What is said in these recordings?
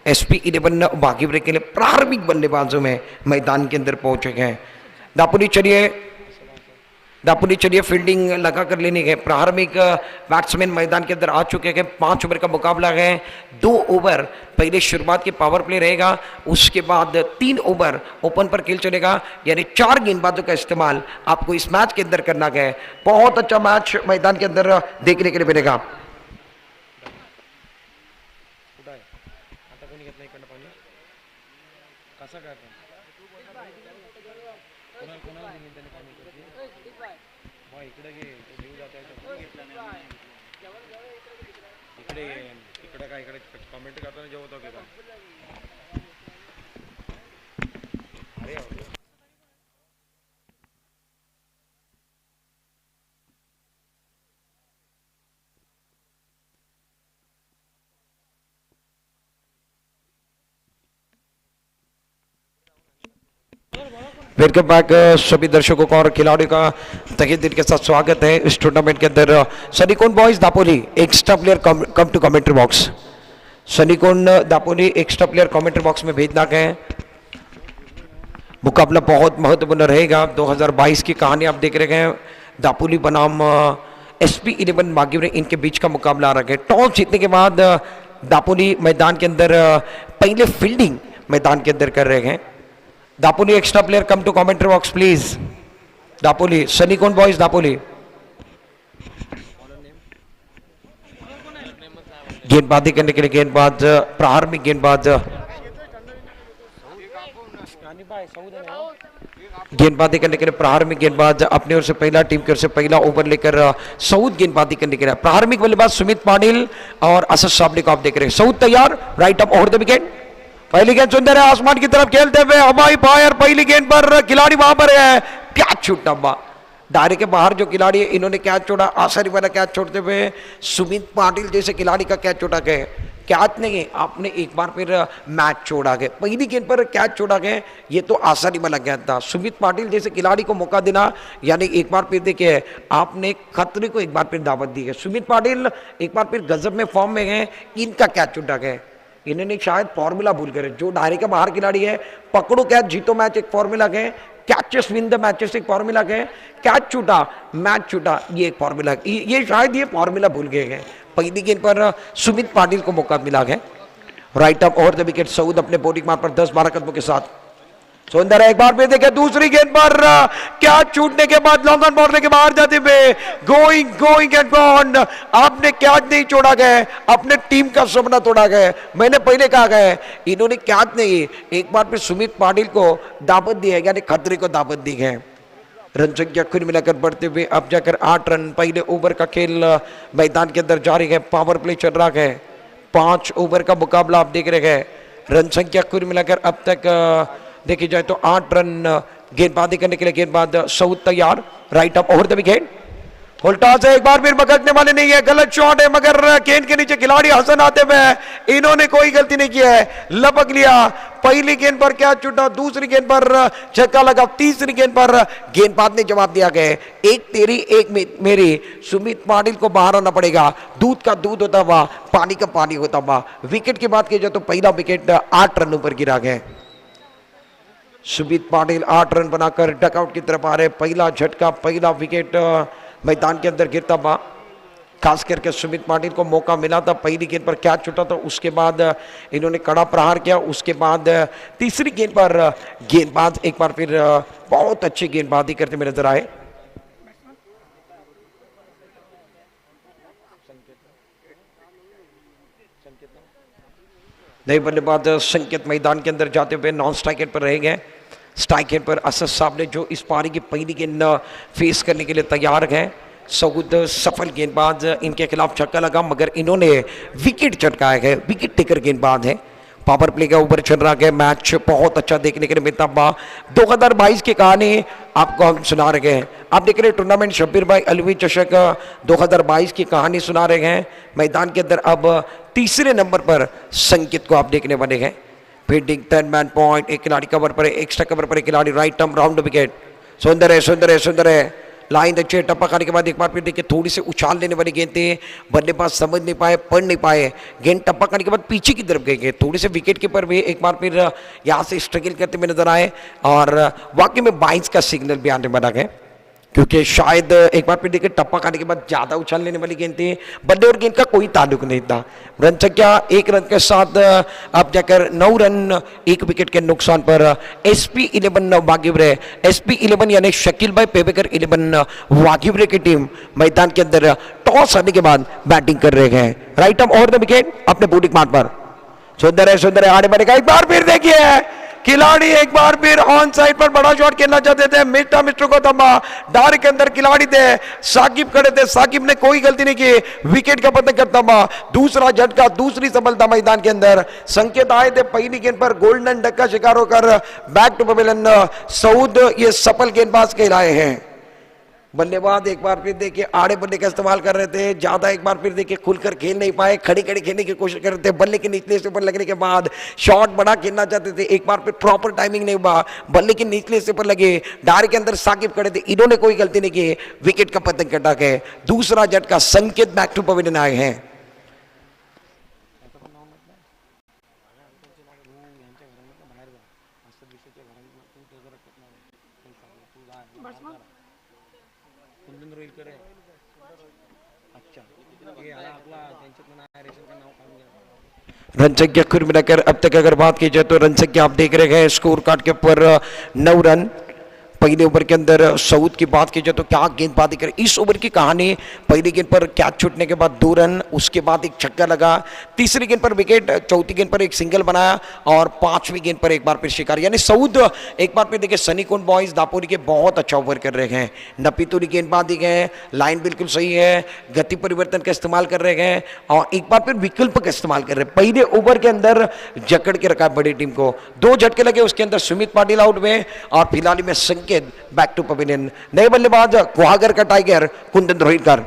SP11 Bhagipur के लिए प्रारंभिक बल्लेबाजों में मैदान के अंदर पहुंच चुके हैं। दापुरी चलिए फील्डिंग लगा कर लेने गए। प्रारंभिक बैट्समैन मैदान के अंदर आ चुके हैं। 5 ओवर का मुकाबला है। 2 ओवर पहले शुरुआत के पावर प्ले रहेगा, उसके बाद 3 ओवर ओपन पर खेल चलेगा, यानी 4 गेंदबाजों का इस्तेमाल आपको इस मैच के अंदर करना है। बहुत अच्छा मैच मैदान के अंदर देखने के लिए मिलेगा। कमेंट करताना जेवतो की काय वेलकम बैक सभी दर्शकों का और खिलाड़ियों का तहे दिल के साथ स्वागत है इस टूर्नामेंट के अंदर। सनीकोन boys Dapoli extra player come to commentary box. सनीकोन Dapoli extra player commentary box में भेजना है। मुकाबला बहुत महत्वपूर्ण रहेगा। 2022 की कहानी आप देख रहे हैं। दापोली बनाम SP11 भागीपुर इनके बीच का मुकाबला आ रहा है। टॉस जीतने के बाद दापोली मैदान के अंदर पहले फील्डिंग मैदान के अंदर कर रहे हैं। Dapoli extra player come to commentary box please. Dapoli सनीकोन बॉयज दापोली। गेंदबाजी करने के लिए गेंदबाज प्रारंभिक गेंदबाजी करने के लिए प्रारंभिक गेंदबाज अपने ओर से पहला टीम की ओर से पहला ओवर लेकर सऊद गेंदबाजी करने के लिए प्रारंभिक बल्लेबाज सुमित पाटिल और असद साबले को आप देख रहे हैं। सऊद तैयार, right up over the wicket. पहली गेंद सुंदर है, आसमान की तरफ खेलते हुए हवाई फायर। पहली गेंद पर खिलाड़ी वहां पर है, कैच छूटा दायरे के बाहर जो खिलाड़ी है इन्होंने कैच छोड़ा। आसानी वाला कैच छोड़ते हुए सुमित पाटिल जैसे खिलाड़ी का कैच छोड़ा गया। कैच नहीं, आपने एक बार फिर मैच छोड़ा गया। पहली गेंद पर कैच छोड़ा गया, ये तो आसानी वाला गेंद था। सुमित पाटिल जैसे खिलाड़ी को मौका देना, यानी एक बार फिर देखिए आपने खतरे को एक बार फिर दावत दी है। सुमित पाटिल एक बार फिर गजब में फॉर्म में गए, इनका कैच छूटा गया। इन्होंने शायद फॉर्मूला भूल गए। जो दायरे के बाहर खिलाड़ी है, पकड़ो कैच जीतो मैच एक फॉर्मूला है, कैचेस विन द मैचेस एक फॉर्मूला है, कैच छूटा मैच छूटा ये एक फॉर्मूला। ये शायद ये फॉर्मूला भूल गए हैं। पहली गेंद पर सुमित पाटिल को मौका मिला है। Right up over the wicket. Saud अपने बॉलिंग मार्क पर 10-12 कदमों के साथ सुंदर है। एक बार फिर देखे दूसरी गेंद पर कैच छूटने के बाद लॉन्ग ऑन बॉल के बाहर जाते हुए गोइंग एंड गॉन। आपने कैच नहीं छोड़ा गया, अपने टीम का सपना तोड़ा गया। मैंने पहले कहा गया इन्होंने कैच नहीं, एक बार फिर सुमित पाटिल को दावत दी है, यानी खतरे को दावत दी है। रन संख्या कुल मिलाकर बढ़ते हुए अब जाकर 8 रन। पहले ओवर का खेल मैदान के अंदर जारी है। पावर प्ले चल रहा है। 5 ओवर का मुकाबला आप देख रहे हैं। रन संख्या कुल मिलाकर अब तक देखी जाए तो 8 रन। गेंदबाजी करने के लिए गेंदबाज सऊद तैयार, right up over the wicket. उल्टा से एक बार फिर पकड़ने वाले नहीं है, गलत शॉट है, मगर गेंद के नीचे खिलाड़ी हसन आते हुए इन्होंने कोई गलती नहीं किया है, लपक लिया। पहली गेंद पर क्या छूटा, दूसरी गेंद पर छक्का लगा, तीसरी गेंद पर गेंदबाज ने जवाब दिया गया एक तेरी एक मेरी। सुमित पाटिल को बाहर आना पड़ेगा। दूध का दूध होता हुआ, पानी का पानी होता हुआ। विकेट की बात की जाए तो पहला विकेट 8 रनों पर गिरा गया। सुमित पाटिल 8 रन बनाकर डकआउट की तरफ आ रहे। पहला झटका, पहला विकेट मैदान के अंदर गिरता हुआ। खास करके सुमित पाटिल को मौका मिला था, पहली गेंद पर कैच छूटा था, उसके बाद इन्होंने कड़ा प्रहार किया। उसके बाद तीसरी गेंद पर गेंदबाज एक बार फिर बहुत अच्छी गेंदबाजी करते हुए नजर आए। नए बल्लेबाज संकेत मैदान के अंदर जाते हुए नॉन स्ट्राइक पर रह गए। स्ट्राइक पर असद साहब ने जो इस पारी की पहली गेंद फेस करने के लिए तैयार है। सऊद सफल गेंदबाज, इनके खिलाफ छक्का लगा मगर इन्होंने विकेट चटकाया है। विकेट टेकर गेंदबाज है। पावर प्ले का ऊपर चल रहा है। मैच बहुत अच्छा देखने के लिए मिलता हुआ। 2022 की कहानी आपको हम सुना रहे हैं। आप देख रहे हैं टूर्नामेंट शब्बीर भाई अलवी चषक 2022 की कहानी सुना रहे हैं। मैदान के अंदर अब तीसरे नंबर पर संकेत को आप देखने वाले हैं। फील्डिंग 10 मैन पॉइंट, एक खिलाड़ी कवर पर है, एक्स्ट्रा कवर पर एक खिलाड़ी, राइट टर्म राउंड विकेट। सुंदर है, सुंदर है, सुंदर है। लाइन अच्छे टप्पा खाने के बाद एक बार फिर देखिए थोड़ी सी उछाल लेने वाली गेंद थी, बल्लेबाज समझ नहीं पाए, पढ़ नहीं पाए, गेंद टप्पा खाने के बाद पीछे की तरफ गई। थोड़ी से विकेट कीपर भी एक बार फिर यहाँ से स्ट्रगल करते हुए नजर आए और वाकई में 22 का सिग्नल भी आने बना गए, क्योंकि शायद एक बार फिर देखिए टप्पा खाने के बाद ज्यादा उछाल लेने वाली गेंद थी, बल्ले और गेंद का कोई ताल्लुक नहीं था। रन संख्या 1 रन के साथ अब जाकर 9 रन 1 विकेट के नुकसान पर SP11 वागिवरे, SP11 यानी शकील भाई पेबेकर 11 वागिवरे की टीम मैदान के अंदर टॉस आने के बाद बैटिंग कर रहे हैं। Right up over the wicket अपने बॉलिंग मार्क पर। सुंदर है आगे बढ़ेगा, एक बार फिर देखिए खिलाड़ी एक बार फिर ऑन साइड पर बड़ा शॉट खेलना चाहते थे, मिस्टर को तम्बा डार के अंदर खिलाड़ी थे, साकिब खड़े थे, साकिब ने कोई गलती नहीं की, विकेट का पतन करता हुआ दूसरा झटका, दूसरी सफलता मैदान के अंदर। संकेत आए थे पहली गेंद पर गोल्डन डक का शिकार होकर बैक टू पवेलियन सऊद ये सफल गेंदबाज कहलाए हैं। बल्लेबाज एक बार फिर देखिए आड़े बल्ले का इस्तेमाल कर रहे थे, ज्यादा एक बार फिर देखिए खुलकर खेल नहीं पाए, खड़ी खड़ी खेलने की कोशिश कर रहे थे, बल्ले के निचले से ऊपर लगने के बाद शॉट बड़ा खेलना चाहते थे, एक बार फिर प्रॉपर टाइमिंग नहीं हुआ, बल्ले के निचले से ऊपर लगे, डार के अंदर साकिब खड़े थे, इन्होंने कोई गलती नहीं की, विकेट का पतन कटा के दूसरा झटका। संकेत बैक टू पवेलियन आए हैं। रन संख्या कुल मिलाकर अब तक अगर बात की जाए तो रन संख्या आप देख रहे हैं स्कोर कार्ड के ऊपर 9 रन। पहले ओवर के अंदर सऊद की बात की जाए तो क्या गेंदबाजी करे, इस ओवर की कहानी पहली गेंद पर कैच छूटने के बाद 2 रन, उसके बाद एक छक्का लगा, तीसरी गेंद पर विकेट, चौथी गेंद पर एक सिंगल बनाया और पांचवी गेंद पर एक बार फिर शिकार। यानी सऊद एक बार फिर देखिए सनीकोन बॉयज दापोरी के बहुत अच्छा ओवर कर रहे हैं, नपीतुरी गेंदबाजी है, लाइन बिल्कुल सही है, गति परिवर्तन का इस्तेमाल कर रहे हैं और एक बार फिर विकल्प का इस्तेमाल कर रहे हैं। पहले ओवर के अंदर जकड़ के रखा बड़ी टीम को, 2 झटके लगे, उसके अंदर सुमित पाटिल आउट हुए और फिलहाल में बैक टू पवेलियन। नए बल्लेबाज कुहागर का टाइगर कुंदन रोहितकर।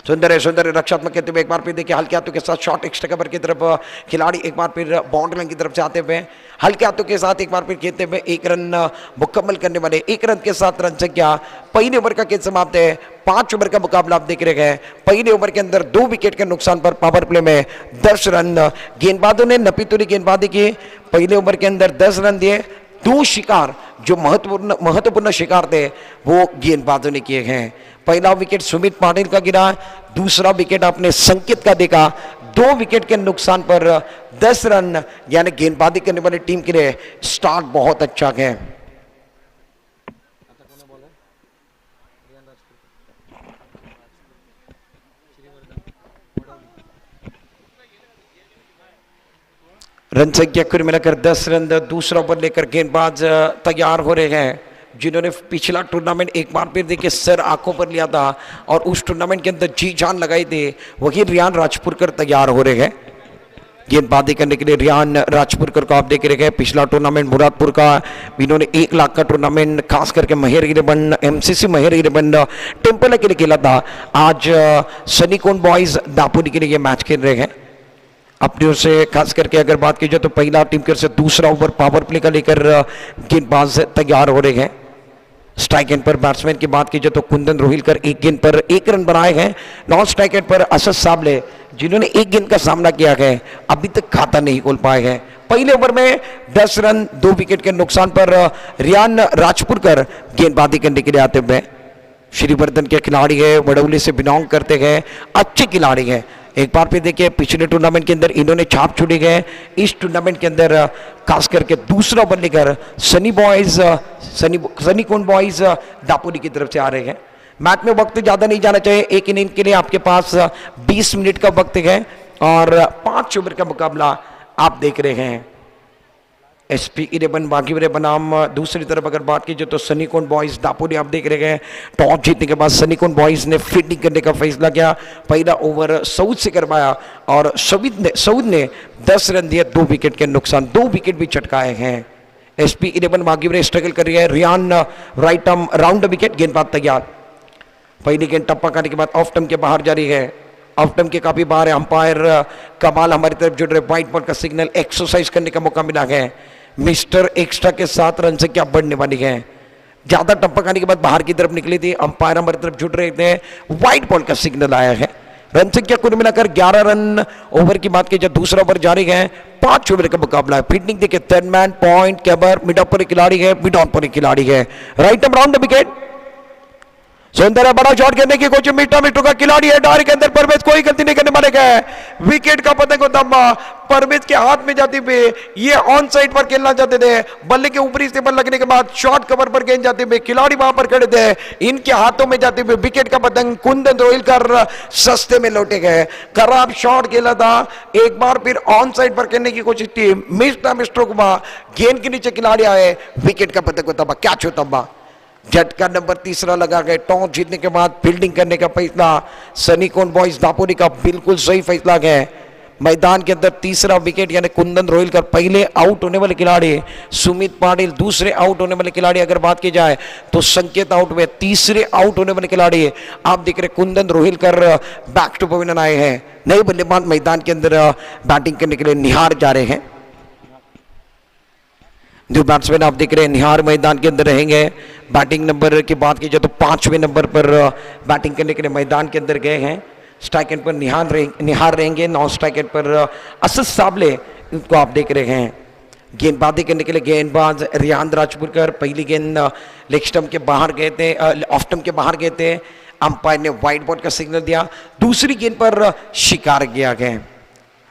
सुंदर है रक्षात्मक खेलते हुए एक बार फिर देखिए हल्के हाथों के साथ शॉट एक्स्ट्रा कवर की तरफ खिलाड़ी एक बार फिर बाउंड्री लाइन की तरफ से आते हुए हल्के हाथों के साथ एक बार फिर खेलते हुए 1 रन मुकम्मल करने वाले, 1 रन के साथ रन संख्या पहले ओवर का खेल समाप्त है। 5 ओवर का मुकाबला आप देख रहे हैं। पहले ओवर के अंदर 2 विकेट के नुकसान पर पावर प्ले में 10 रन गेंदबाजों ने नपीतुरी गेंदबाजी की, पहले ओवर के अंदर 10 रन दिए, 2 शिकार जो महत्वपूर्ण शिकार थे वो गेंदबाजों ने किए हैं। पहला विकेट सुमित पाटिल का गिरा, दूसरा विकेट आपने संकेत का देखा, 2 विकेट के नुकसान पर 10 रन, यानी गेंदबाजी करने वाली टीम के लिए स्टार्ट बहुत अच्छा है। रन संख्या कुल मिलाकर 10 रन, दूसरा ओवर लेकर गेंदबाज तैयार हो रहे हैं, जिन्होंने पिछला टूर्नामेंट एक बार फिर देखिए सर आंखों पर लिया था और उस टूर्नामेंट के अंदर जी जान लगाई थी, वही रियान राजपुरकर तैयार हो रहे हैं गेंदबाजी करने के लिए। रियान राजपुरकर को आप देख रहे हैं, पिछला टूर्नामेंट मुरादपुर का, इन्होंने 1 लाख का टूर्नामेंट खास करके महर 11 MCC महर 11 टेम्पल के लिए खेला था। आज सनीकोन बॉयज दापोरी के लिए ये मैच खेल रहे हैं। अपनी ओर से खास करके अगर बात की जाए तो पहला टीम की ओर से दूसरा ओवर पावर प्ले का लेकर गेंदबाज तैयार हो रहे हैं। स्ट्राइक एंड पर बैट्समैन की बात की जाए तो कुंदन रोहिलकर 1 गेंद पर 1 रन बनाए हैं। नॉन स्ट्राइक एंड पर असद साबले जिन्होंने 1 गेंद का सामना किया है, अभी तक खाता नहीं खोल पाए हैं। पहले ओवर में 10 रन 2 विकेट के नुकसान पर रियान राजपुरकर गेंदबाजी करने के लिए आते हुए। श्रीवर्धन के खिलाड़ी है, वडौली से बिलोंग करते हैं, अच्छे खिलाड़ी हैं। एक बार फिर देखिए पिछले टूर्नामेंट के अंदर इन्होंने छाप छोड़ी गए, इस टूर्नामेंट के अंदर खास करके दूसरा ओवर लेकर सनीकोन बॉयज दापोरी की तरफ से आ रहे हैं। मैच में वक्त ज्यादा नहीं जाना चाहिए, 1 इनिंग के लिए आपके पास 20 मिनट का वक्त है और 5 ओवर का मुकाबला आप देख रहे हैं। SP11 वागिवरे बनाम दूसरी तरफ अगर बात की जाए तो सनीकोन बॉयज दापोरी आप देख रहे हैं। टॉस जीतने के बाद सनीकोन बॉयज ने फील्डिंग करने का फैसला किया, पहला ओवर सऊद से करवाया और सऊद ने 10 रन दिए, 2 विकेट के नुकसान, 2 विकेट भी चटकाए हैं। SP11 वागिवरे स्ट्रगल कर रही है। Riyan right arm round wicket, गेंदबाज तैयार। पहली गेंद टप्पा करने के बाद ऑफ टर्म के बाहर जारी है, ऑफ टर्म के काफी बाहर है। अंपायर कमाल हमारी तरफ जुड़ रहे, व्हाइट बॉल का सिग्नल, एक्सरसाइज करने का मौका मिला है। मिस्टर एक्स्ट्रा के साथ रन संख्या बढ़ने वाली है। ज्यादा टप्पा खाने के बाद बाहर की तरफ निकली थी, अंपायर हमारी तरफ जुट रहे थे, व्हाइट बॉल का सिग्नल आया है। रन संख्या कुल मिलाकर 11 रन। ओवर की बात की जाए दूसरा ओवर जारी है, 5 ओवर का मुकाबला है। फील्डिंग देखिए, third man, point, cover, mid off पर एक खिलाड़ी है, मिड ऑन पर एक खिलाड़ी है। Right arm round the wicket, सुंदर है, बड़ा शॉट खेलने की कोशिश, मिट्टू का खिलाड़ी है, डायरेक्ट के अंदर परवेज कोई गलती नहीं करने वाले है। विकेट का पतंग को दम्मा परवेज के हाथ में जाती हुई, ये ऑन साइड पर खेलना चाहते थे, बल्ले के ऊपरी से बल लगने के बाद शॉर्ट कवर पर गेंद जाते हुए खिलाड़ी वहां पर खड़े थे, इनके हाथों में जाते हुए विकेट का पतंग कुंदन रोहिलकर सस्ते में लौटे गए। खराब शॉट खेला था, एक बार फिर ऑन साइड पर खेलने की कोशिश थी, मिस्ट्रोक हुआ, गेंद के नीचे खिलाड़ी आए, विकेट का पतंग को दबा, कैच हो दबा। झटका नंबर तीसरा लगा गए। टॉस जीतने के बाद फील्डिंग करने का फैसला सनीकोन बॉयज दापोरी का बिल्कुल सही फैसला है। मैदान के अंदर तीसरा विकेट यानी कुंदन रोहिलकर पहले आउट होने वाले खिलाड़ी, सुमित पाटिल दूसरे आउट होने वाले खिलाड़ी। अगर बात की जाए तो संकेत आउट हुए, तीसरे आउट होने वाले खिलाड़ी आप देख रहे कुंदन रोहिलकर बैक टू पवेलियन आए हैं। नए बल्लेबाज मैदान के अंदर बैटिंग करने के लिए निहार जा रहे हैं। जो बैट्समैन आप देख रहे हैं निहार मैदान के अंदर रहेंगे। बैटिंग नंबर की बात की जाए तो 5वें नंबर पर बैटिंग करने के लिए मैदान के अंदर गए हैं। स्ट्राइक एंड पर निहार रहेंगे, नॉन स्ट्राइक एंड पर असद साबले इनको आप देख रहे हैं। गेंदबाजी करने के लिए गेंदबाज रियान राजपुरकर, पहली गेंद लेग स्टंप के बाहर गए थे, ऑफ स्टंप के बाहर गए थे, अंपायर ने व्हाइट बॉल का सिग्नल दिया। दूसरी गेंद पर शिकार किया गया।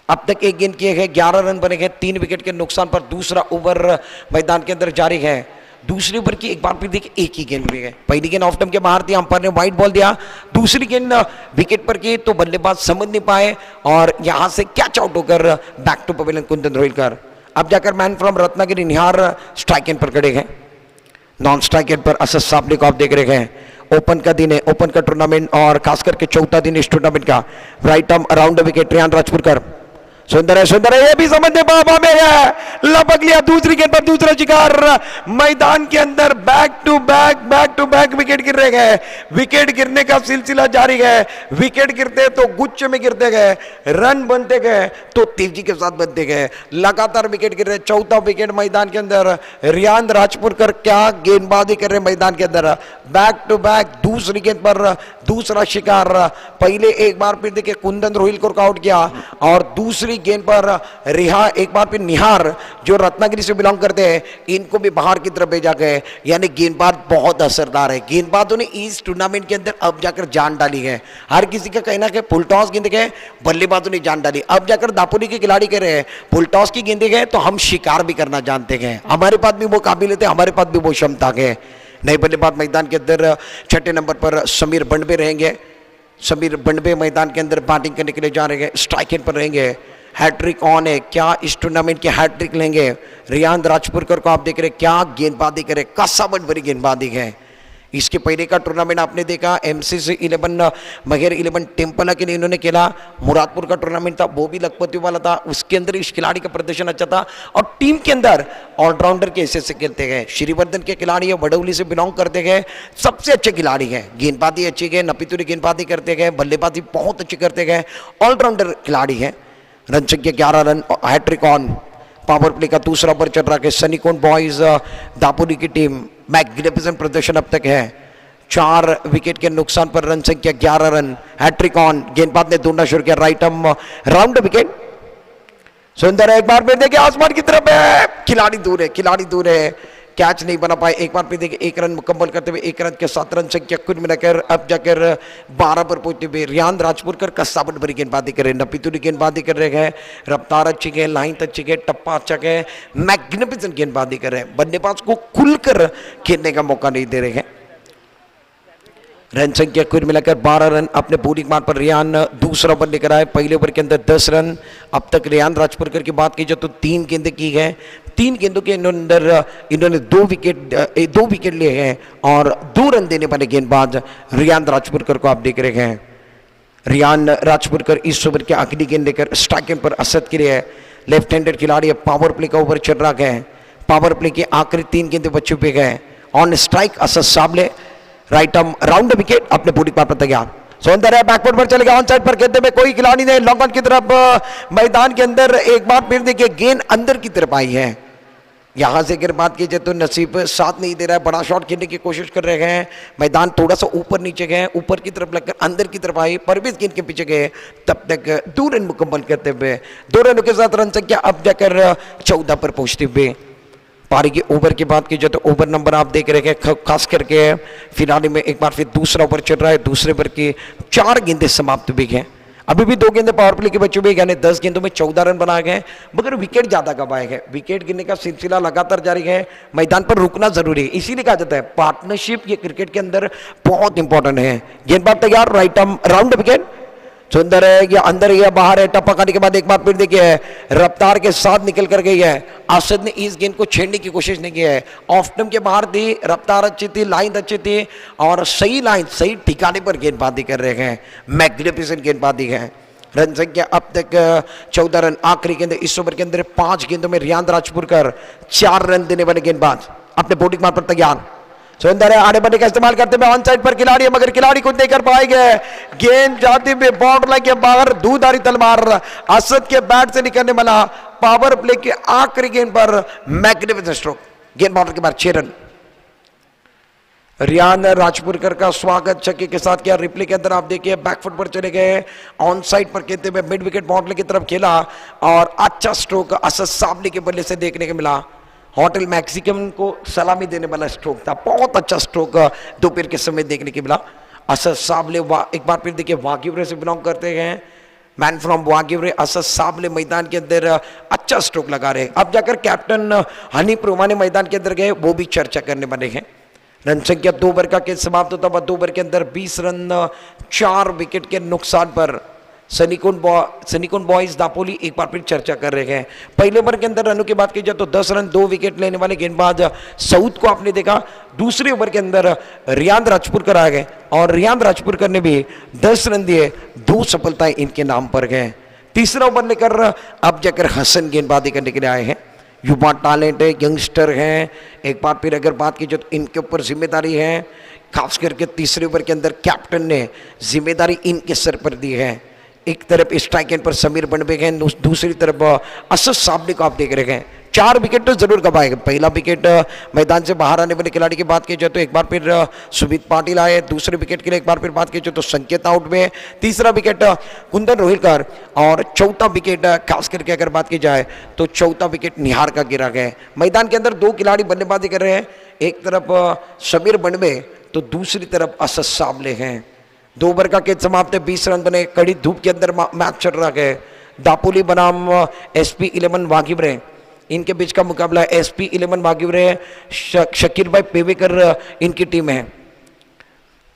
अब तक एक गेंद किए गए, 11 रन बने गए, 3 विकेट के नुकसान पर दूसरा ओवर मैदान के अंदर जारी है। दूसरी ओवर की एक बार फिर देखिए एक ही गेंद भी गए, पहली गेंद ऑफ स्टंप के बाहर थी, अंपायर ने व्हाइट बॉल दिया। दूसरी गेंद विकेट पर की तो बल्लेबाज समझ नहीं पाए और यहां से कैच आउट होकर back to pavilion Kundan Rohilkar. अब जाकर man from Ratnagiri Nihar strike end पर खड़े हैं। नॉन स्ट्राइक एंड पर असद साबले को आप देख रहे हैं। ओपन का दिन है, ओपन का टूर्नामेंट और खास करके चौथा दिन इस टूर्नामेंट का। Right arm around the wicket Riyan Rajpurkar, सुंदर है, ये भी समझने बाबा में है, लपक लिया। दूसरी गेंद पर दूसरा शिकार मैदान के अंदर, बैक टू बैक विकेट गिर रहे गए। विकेट गिरने का सिलसिला जारी है। विकेट गिरते तो गुच्छे में गिरते गए, रन बनते गए तो तेजी के साथ बनते गए, लगातार विकेट गिर रहे। चौथा विकेट मैदान के अंदर, रियान राजपुरकर क्या गेंदबाजी कर रहे मैदान के अंदर, बैक टू बैक दूसरी गेंद पर दूसरा शिकार। पहले एक बार फिर देखिए कुंदन रोहिलकर को आउट किया और दूसरी गेंद पर एक बार फिर निहार जो रत्नागिरी से बिलोंग करते हैं इनको भी बाहर की तरफ भेजा गया। यानी गेंदबाज बहुत असरदार है। गेंदबाजों ने इस टूर्नामेंट के अंदर अब जाकर जान डाली है। हर किसी का कहना है फुल टॉस गेंद गए, बल्लेबाजों ने जान डाली। अब जाकर दापोली के खिलाड़ी कह रहे हैं फुल टॉस की गेंदे गए तो हम शिकार भी करना जानते हैं, हमारे पास भी वो काबिलियत है, हमारे पास भी वो क्षमता है। नए बल्लेबाज मैदान के अंदर 6ठे नंबर पर समीर बंडबे रहेंगे। समीर बंडबे मैदान के अंदर बैटिंग करने के लिए जा रहे हैं, स्ट्राइक एंड पर रहेंगे। हैट्रिक ऑन है, क्या इस टूर्नामेंट की हैट्रिक लेंगे? रियान राजपुरकर को आप देख रहे क्या गेंदबाजी करे, कसावट भरी गेंदबाजी है। इसके पहले का टूर्नामेंट आपने देखा MCC 11 मगेर 11 टेम्पला के लिए इन्होंने खेला। मुरादपुर का टूर्नामेंट था वो भी लखपति वाला था, उसके अंदर इस खिलाड़ी का प्रदर्शन अच्छा था और टीम के अंदर ऑलराउंडर के हिस्से से खेलते गए। श्रीवर्धन के खिलाड़ी है, वडौली से बिलोंग करते गए, सबसे अच्छे खिलाड़ी है। गेंदबाजी अच्छी गए, नपीतुरी गेंदबाजी करते गए, बल्लेबाजी बहुत अच्छी करते गए, ऑलराउंडर खिलाड़ी है। रन संख्या 11 रन, हैट्रिक ऑन। पावर प्ले का दूसरा ओवर चल रहा है। सनीकोन बॉयज दापोली की टीम मैग्निफिसेंट प्रदर्शन अब तक है। 4 विकेट के नुकसान पर रन संख्या 11 रन, हैट्रिक ऑन। गेंदबाज ने ढूंढना शुरू किया, राइट आर्म राउंड विकेट। सुंदर है, एक बार फिर देखिए आसमान की तरफ है, खिलाड़ी दूर है, कैच नहीं बना पाए। एक बार फिर देखिए 1 रन मुकम्मल करते हुए 1 रन के 7 रन संख्या कुल मिलाकर अब जाकर 12 पर पहुंचते हुए रियान राजपुरकर कसावट भरी गेंदबाजी कर रहे हैं, नपीतुरी गेंदबाजी कर रहे हैं, रफ्तार अच्छी है, लाइन अच्छी है, टप्पा अच्छा है, मैग्निफिसेंट गेंदबाजी कर रहे हैं। बल्लेबाज को खुलकर खेलने का मौका नहीं दे रहे हैं। रन संख्या कुल मिलाकर 12 रन। अपने बॉलिंग मार्ग पर रियान दूसरा ओवर लेकर आए, पहले ओवर के अंदर 10 रन। अब तक रियान राजपुरकर की बात की जाए तो 3 गेंदें की है, 3 गेंदों के अंदर इन्होंने 2 विकेट लिए हैं और 2 रन देने वाले गेंदबाज रियान राजपुरकर को आप देख रहे हैं। रियान राजपुरकर इस ओवर के आखिरी गेंद लेकर स्ट्राइक एंड पर असद के लिए लेफ्ट हैंडेड खिलाड़ी है। पावर प्ले का ओवर चल रहा है, पावर प्ले के आखिरी 3 गेंदें बच चुके गए। On strike Asad Sable, right arm round wicket, अपने पूरी पार पर तैयार। सुंदर है, बैकवर्ड पर चलेगा, ऑन साइड पर खेलते में कोई खिलाड़ी नहीं, लॉन्ग ऑन की तरफ मैदान के अंदर एक बार फिर देखिए गेंद अंदर की तरफ आई है। यहां से अगर बात की जाए तो नसीब साथ नहीं दे रहा है, बड़ा शॉट खेलने की कोशिश कर रहे हैं, मैदान थोड़ा सा ऊपर नीचे गए, ऊपर की तरफ लगकर अंदर की तरफ आए, परवेज गेंद के पीछे गए, तब तक 2 रन मुकम्मल करते हुए 2 रनों के साथ रन संख्या अब जाकर 14 पर पहुंचते हुए। पारी के ओवर की बात की जाए तो ओवर नंबर आप देख रहे हैं, खास करके फिलहाल में एक बार फिर दूसरा ओवर चल रहा है, दूसरे ओवर की 4 गेंदें समाप्त हुई हैं, अभी भी 2 गेंदें पावर प्ले के बचे हुए, यानी 10 गेंदों में 14 रन बनाए गए, मगर विकेट ज्यादा गंवाए गए, विकेट गिरने का सिलसिला लगातार जारी है, मैदान पर रुकना जरूरी है, इसीलिए कहा जाता है पार्टनरशिप ये क्रिकेट के अंदर बहुत इंपॉर्टेंट है। गेंदबाज तैयार, राइट आर्म राउंड विकेट, सुंदर है, या अंदर है या बाहर है, टप्पा खाने के बाद एक बार फिर देखिए रफ्तार के साथ निकल कर गई है, आसद ने इस गेंद को छेड़ने की कोशिश नहीं की है, ऑफ स्टंप के बाहर थी, रफ्तार अच्छी थी, लाइन अच्छी थी और सही लाइन सही ठिकाने पर गेंदबाजी कर रहे हैं, मैग्निफिसेंट गेंदबाजी है। रन संख्या अब तक 14 रन, आखिरी गेंद इस ओवर के अंदर 5 गेंदों में रियान राजपुरकर 4 रन देने वाले गेंदबाज अपने बॉलिंग मार्ग पर तैयार, सुंदर है, आड़े बल्ले का इस्तेमाल करते हुए ऑन साइड पर खिलाड़ी है, मगर खिलाड़ी को नहीं कर पाएंगे, गेंद जाते हुए बाउंड्री लाइन के बाहर, दूधारी तलवार असद के बैट से निकलने वाला पावर प्ले के आखिरी गेंद पर मैग्निफिसेंट स्ट्रोक, गेंद बाउंड्री के बाद 6 रन। रियान राजपुरकर का स्वागत छक्के के साथ किया, रिप्ले के अंदर आप देखिए बैकफुट पर चले गए, ऑन साइड पर खेलते हुए मिड विकेट बाउंड्री की तरफ खेला और अच्छा स्ट्रोक असद साबली के बल्ले से देखने को मिला, होटल मैक्सिकम को सलामी देने वाला स्ट्रोक था, बहुत अच्छा स्ट्रोक दोपहर के समय देखने को मिला। असद साबले एक बार फिर देखिए वागिवरे से बिलोंग करते हैं, मैन फ्रॉम वागिवरे, असद साबले मैदान के अंदर अच्छा स्ट्रोक लगा रहे, अब जाकर कैप्टन हनी प्रोमाने मैदान के अंदर गए, वो भी चर्चा करने वाले हैं। रन संख्या 2 ओवर का खेल समाप्त होता हुआ 2 ओवर के अंदर 20 रन 4 विकेट के नुकसान पर सनिकुन बॉयज दापोली एक बार फिर चर्चा कर रहे हैं। पहले ओवर के अंदर रनों की बात की जाए तो 10 रन 2 विकेट लेने वाले गेंदबाज सऊद को आपने देखा, दूसरे ओवर के अंदर रियान राजपुरकर आ गए और रियान राजपुरकर ने भी 10 रन दिए, 2 सफलताएं इनके नाम पर गए। तीसरा ओवर लेकर अब जाकर हसन गेंदबाजी करने के लिए आए हैं, युवा टैलेंट है, यंगस्टर हैं, एक बार फिर अगर बात की जाए तो इनके ऊपर जिम्मेदारी है, खास करके तीसरे ओवर के अंदर कैप्टन ने जिम्मेदारी इनके सर पर दी है। एक तरफ स्ट्राइक एंड पर समीर बनबे हैं, दूसरी तरफ असद साबले को आप देख रहे हैं, 4 विकेट तो जरूर गंवाएगा। पहला विकेट मैदान से बाहर आने वाले खिलाड़ी की बात की जाए तो एक बार फिर सुमित पाटिल आए, दूसरे विकेट के लिए एक बार फिर बात की जाए तो संकेत आउट में, तीसरा विकेट कुंदन रोहिलकर और चौथा विकेट खास करके अगर बात की जाए तो चौथा विकेट निहार का गिरा गया। मैदान के अंदर 2 खिलाड़ी बल्लेबाजी कर रहे हैं, एक तरफ समीर बनबे तो दूसरी तरफ असद साबले हैं। 2 ओवर का खेल समाप्त है, 20 रन बने, कड़ी धूप के अंदर मैच चल रहा है। दापोली बनाम SP 11 वागिवरे, इनके बीच का मुकाबला है। SP 11 वागिवरे शकीर भाई पेवेकर इनकी टीम है।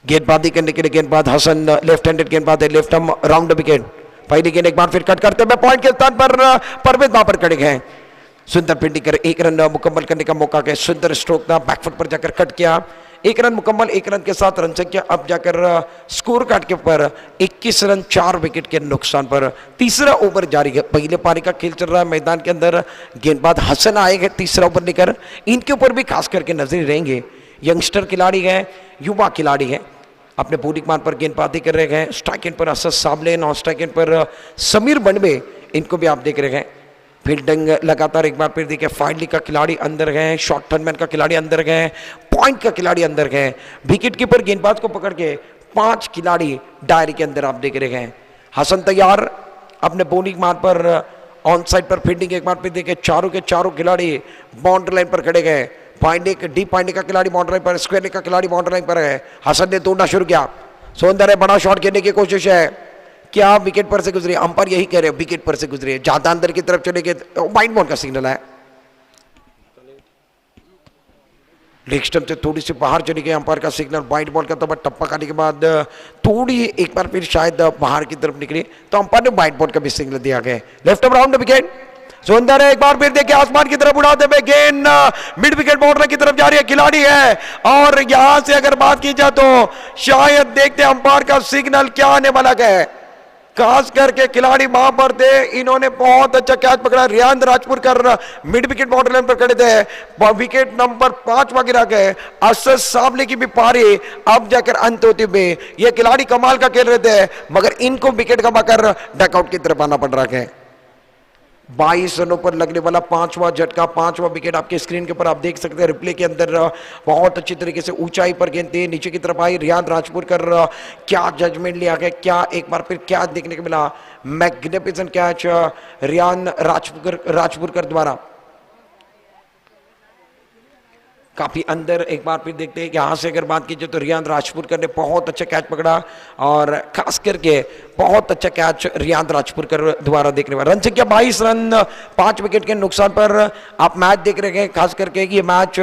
गेंदबाजी करने के लिए गेंदबाज हसन लेफ्ट हैंडेड गेंदबाज है, लेफ्ट आर्म राउंड विकेट, पहली गेंद एक बार फिर कट करते हुए पॉइंट के स्थान पर परवेज वहां पर खड़े हैं, सुंदर फील्डिंग कर 1 रन मुकम्मल करने का मौका है, सुंदर स्ट्रोक था, बैकफुट पर जाकर कट किया, 1 रन मुकम्मल, 1 रन के साथ रन संख्या अब जाकर स्कोर कार्ड के ऊपर 21 रन 4 विकेट के नुकसान पर तीसरा ओवर जारी है। पहले पारी का खेल चल रहा है, मैदान के अंदर गेंदबाज हसन आएंगे तीसरा ओवर लेकर, इनके ऊपर भी खास करके नजर रहेंगे, यंगस्टर खिलाड़ी है, युवा खिलाड़ी है, अपने बॉलिंग मान पर गेंदबाजी कर रहे हैं। स्ट्राइक एंड पर Asad Sable, non strike end पर समीर बनबे, इनको भी आप देख रहे हैं। फील्डिंग लगातार एक बार फिर देखिए, फाइनली का खिलाड़ी अंदर गए, शॉर्ट टर्नमैन का खिलाड़ी अंदर गए, पॉइंट का खिलाड़ी अंदर गए, विकेट कीपर गेंदबाज को पकड़ के 5 खिलाड़ी डायरी के अंदर आप देख रहे हैं। हसन तैयार अपने बॉलिंग मान पर, ऑन साइड पर फील्डिंग एक बार फिर देखिए, चारों के चारों खिलाड़ी बाउंड्री लाइन पर खड़े गए, पॉइंट डीप पॉइंट का खिलाड़ी बाउंड्री लाइन पर, स्क्वायर का खिलाड़ी बाउंड्री लाइन पर है। हसन ने तोड़ना शुरू किया, सुंदर है, बड़ा शॉट खेलने की कोशिश है, क्या विकेट पर से गुजरी, अंपायर यही कह रहे हैं विकेट पर से गुजरी, ज्यादा अंदर की तरफ चले गए, वाइड बॉल का सिग्नल है, लेग स्टंप से थोड़ी सी बाहर चली गई, अंपायर का सिग्नल, वाइड बॉल का तो टप्पा खाने के बाद थोड़ी एक बार फिर शायद बाहर की तरफ निकली तो अंपायर ने वाइड बॉल का भी सिग्नल दिया गया। लेफ्ट ऑफ राउंड विकेट, सुंदर है, एक बार फिर देखिए आसमान की तरफ उड़ाते हुए गेंद मिड विकेट बाउंड्री की तरफ जा रही है, खिलाड़ी है और यहां से अगर बात की जाए तो शायद देखते हैं अंपायर का सिग्नल क्या आने वाला है, खास करके खिलाड़ी वहां पर थे, इन्होंने बहुत अच्छा कैच पकड़ा, Riyan Rajpurkar mid wicket boundary line पर खड़े थे, विकेट नंबर 5 वगैरह गए, असद साबले की भी पारी अब जाकर अंत होते हुए, ये खिलाड़ी कमाल का खेल रहे थे मगर इनको विकेट गंवाकर डकआउट की तरफ आना पड़ रहा है। 22 रनों पर लगने वाला पांचवा झटका, पांचवा विकेट आपके स्क्रीन के ऊपर आप देख सकते हैं रिप्ले के अंदर। बहुत अच्छी तरीके से ऊंचाई पर गेंद थी, नीचे की तरफ आई। रियान राजपुरकर क्या जजमेंट लिया गया, क्या एक बार फिर क्या देखने को मिला, मैग्निफिसेंट कैच रियान राजपुरकर द्वारा। काफी अंदर एक बार फिर देखते हैं कि यहां से अगर बात की जाए तो रियान राजपुरकर ने बहुत अच्छा कैच पकड़ा और खास करके बहुत अच्छा कैच रियान राजपुरकर द्वारा देखने वाला। रन संख्या 22 रन 5 विकेट के नुकसान पर आप मैच देख रहे हैं। खास करके ये मैच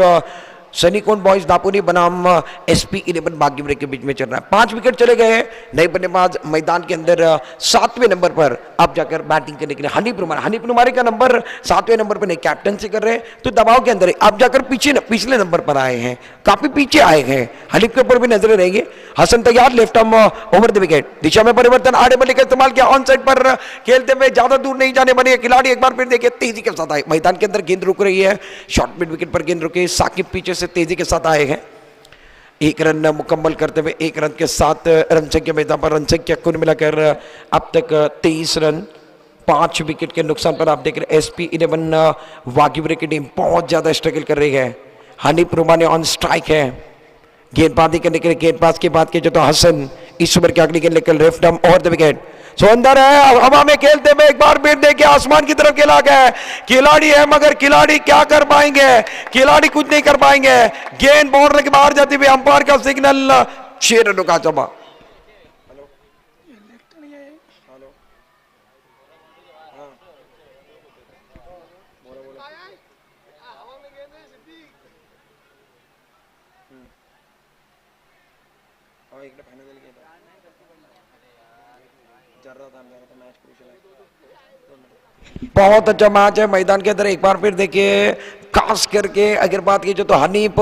सनीकोन बॉयज दापोली बनाम SP 11 भाग्यवरी के बीच में चल रहा है। 5 विकेट चले गए। नए बल्लेबाज मैदान के अंदर 7वें नंबर पर अब जाकर बैटिंग करने के लिए हनीफ रुमारी का नंबर 7वें नंबर पर नहीं, कैप्टनसी कर रहे हैं तो दबाव के अंदर अब जाकर पिछले नंबर पर आए हैं, काफी पीछे आए हैं। हनीफ के ऊपर भी नजरें रहेंगी। हसन तैयार, left arm over the wicket, दिशा में परिवर्तन, आड़े बल्ले का इस्तेमाल किया, ऑन साइड पर खेलते हुए ज्यादा दूर नहीं जाने बने खिलाड़ी। एक बार फिर देखिए तेजी के साथ आए, मैदान के अंदर गेंद रुक रही है, शॉर्ट मिड विकेट पर गेंद रुके, साकिब पीछे से तेजी के साथ आए हैं। 1 रन मुकम्मल करते हुए 1 रन के साथ रन संख्या मैदान पर रन संख्या कुल मिलाकर अब तक 23 रन 5 विकेट के नुकसान पर आप देख रहे हैं। SP 11 वागिवरे की टीम बहुत ज्यादा स्ट्रगल कर रही है। हनीफ रुमानी ऑन स्ट्राइक है, गेंदबाजी करने के लिए गेंदबाज की बात की जाए तो हसन इस ओवर के अगली गेंद लेकर left arm over the wicket, सुंदर है, हवा में खेलते हुए एक बार फिर देखिए आसमान की तरफ खेला गया। खिलाड़ी है मगर खिलाड़ी क्या कर पाएंगे, खिलाड़ी कुछ नहीं कर पाएंगे। गेंद बाउंड्री के बाहर जाती हुई अंपायर का सिग्नल, 6 रनों का जमा। बहुत अच्छा मैच है मैदान के अंदर। एक बार फिर देखिए खास करके अगर बात की जाए तो हनीफ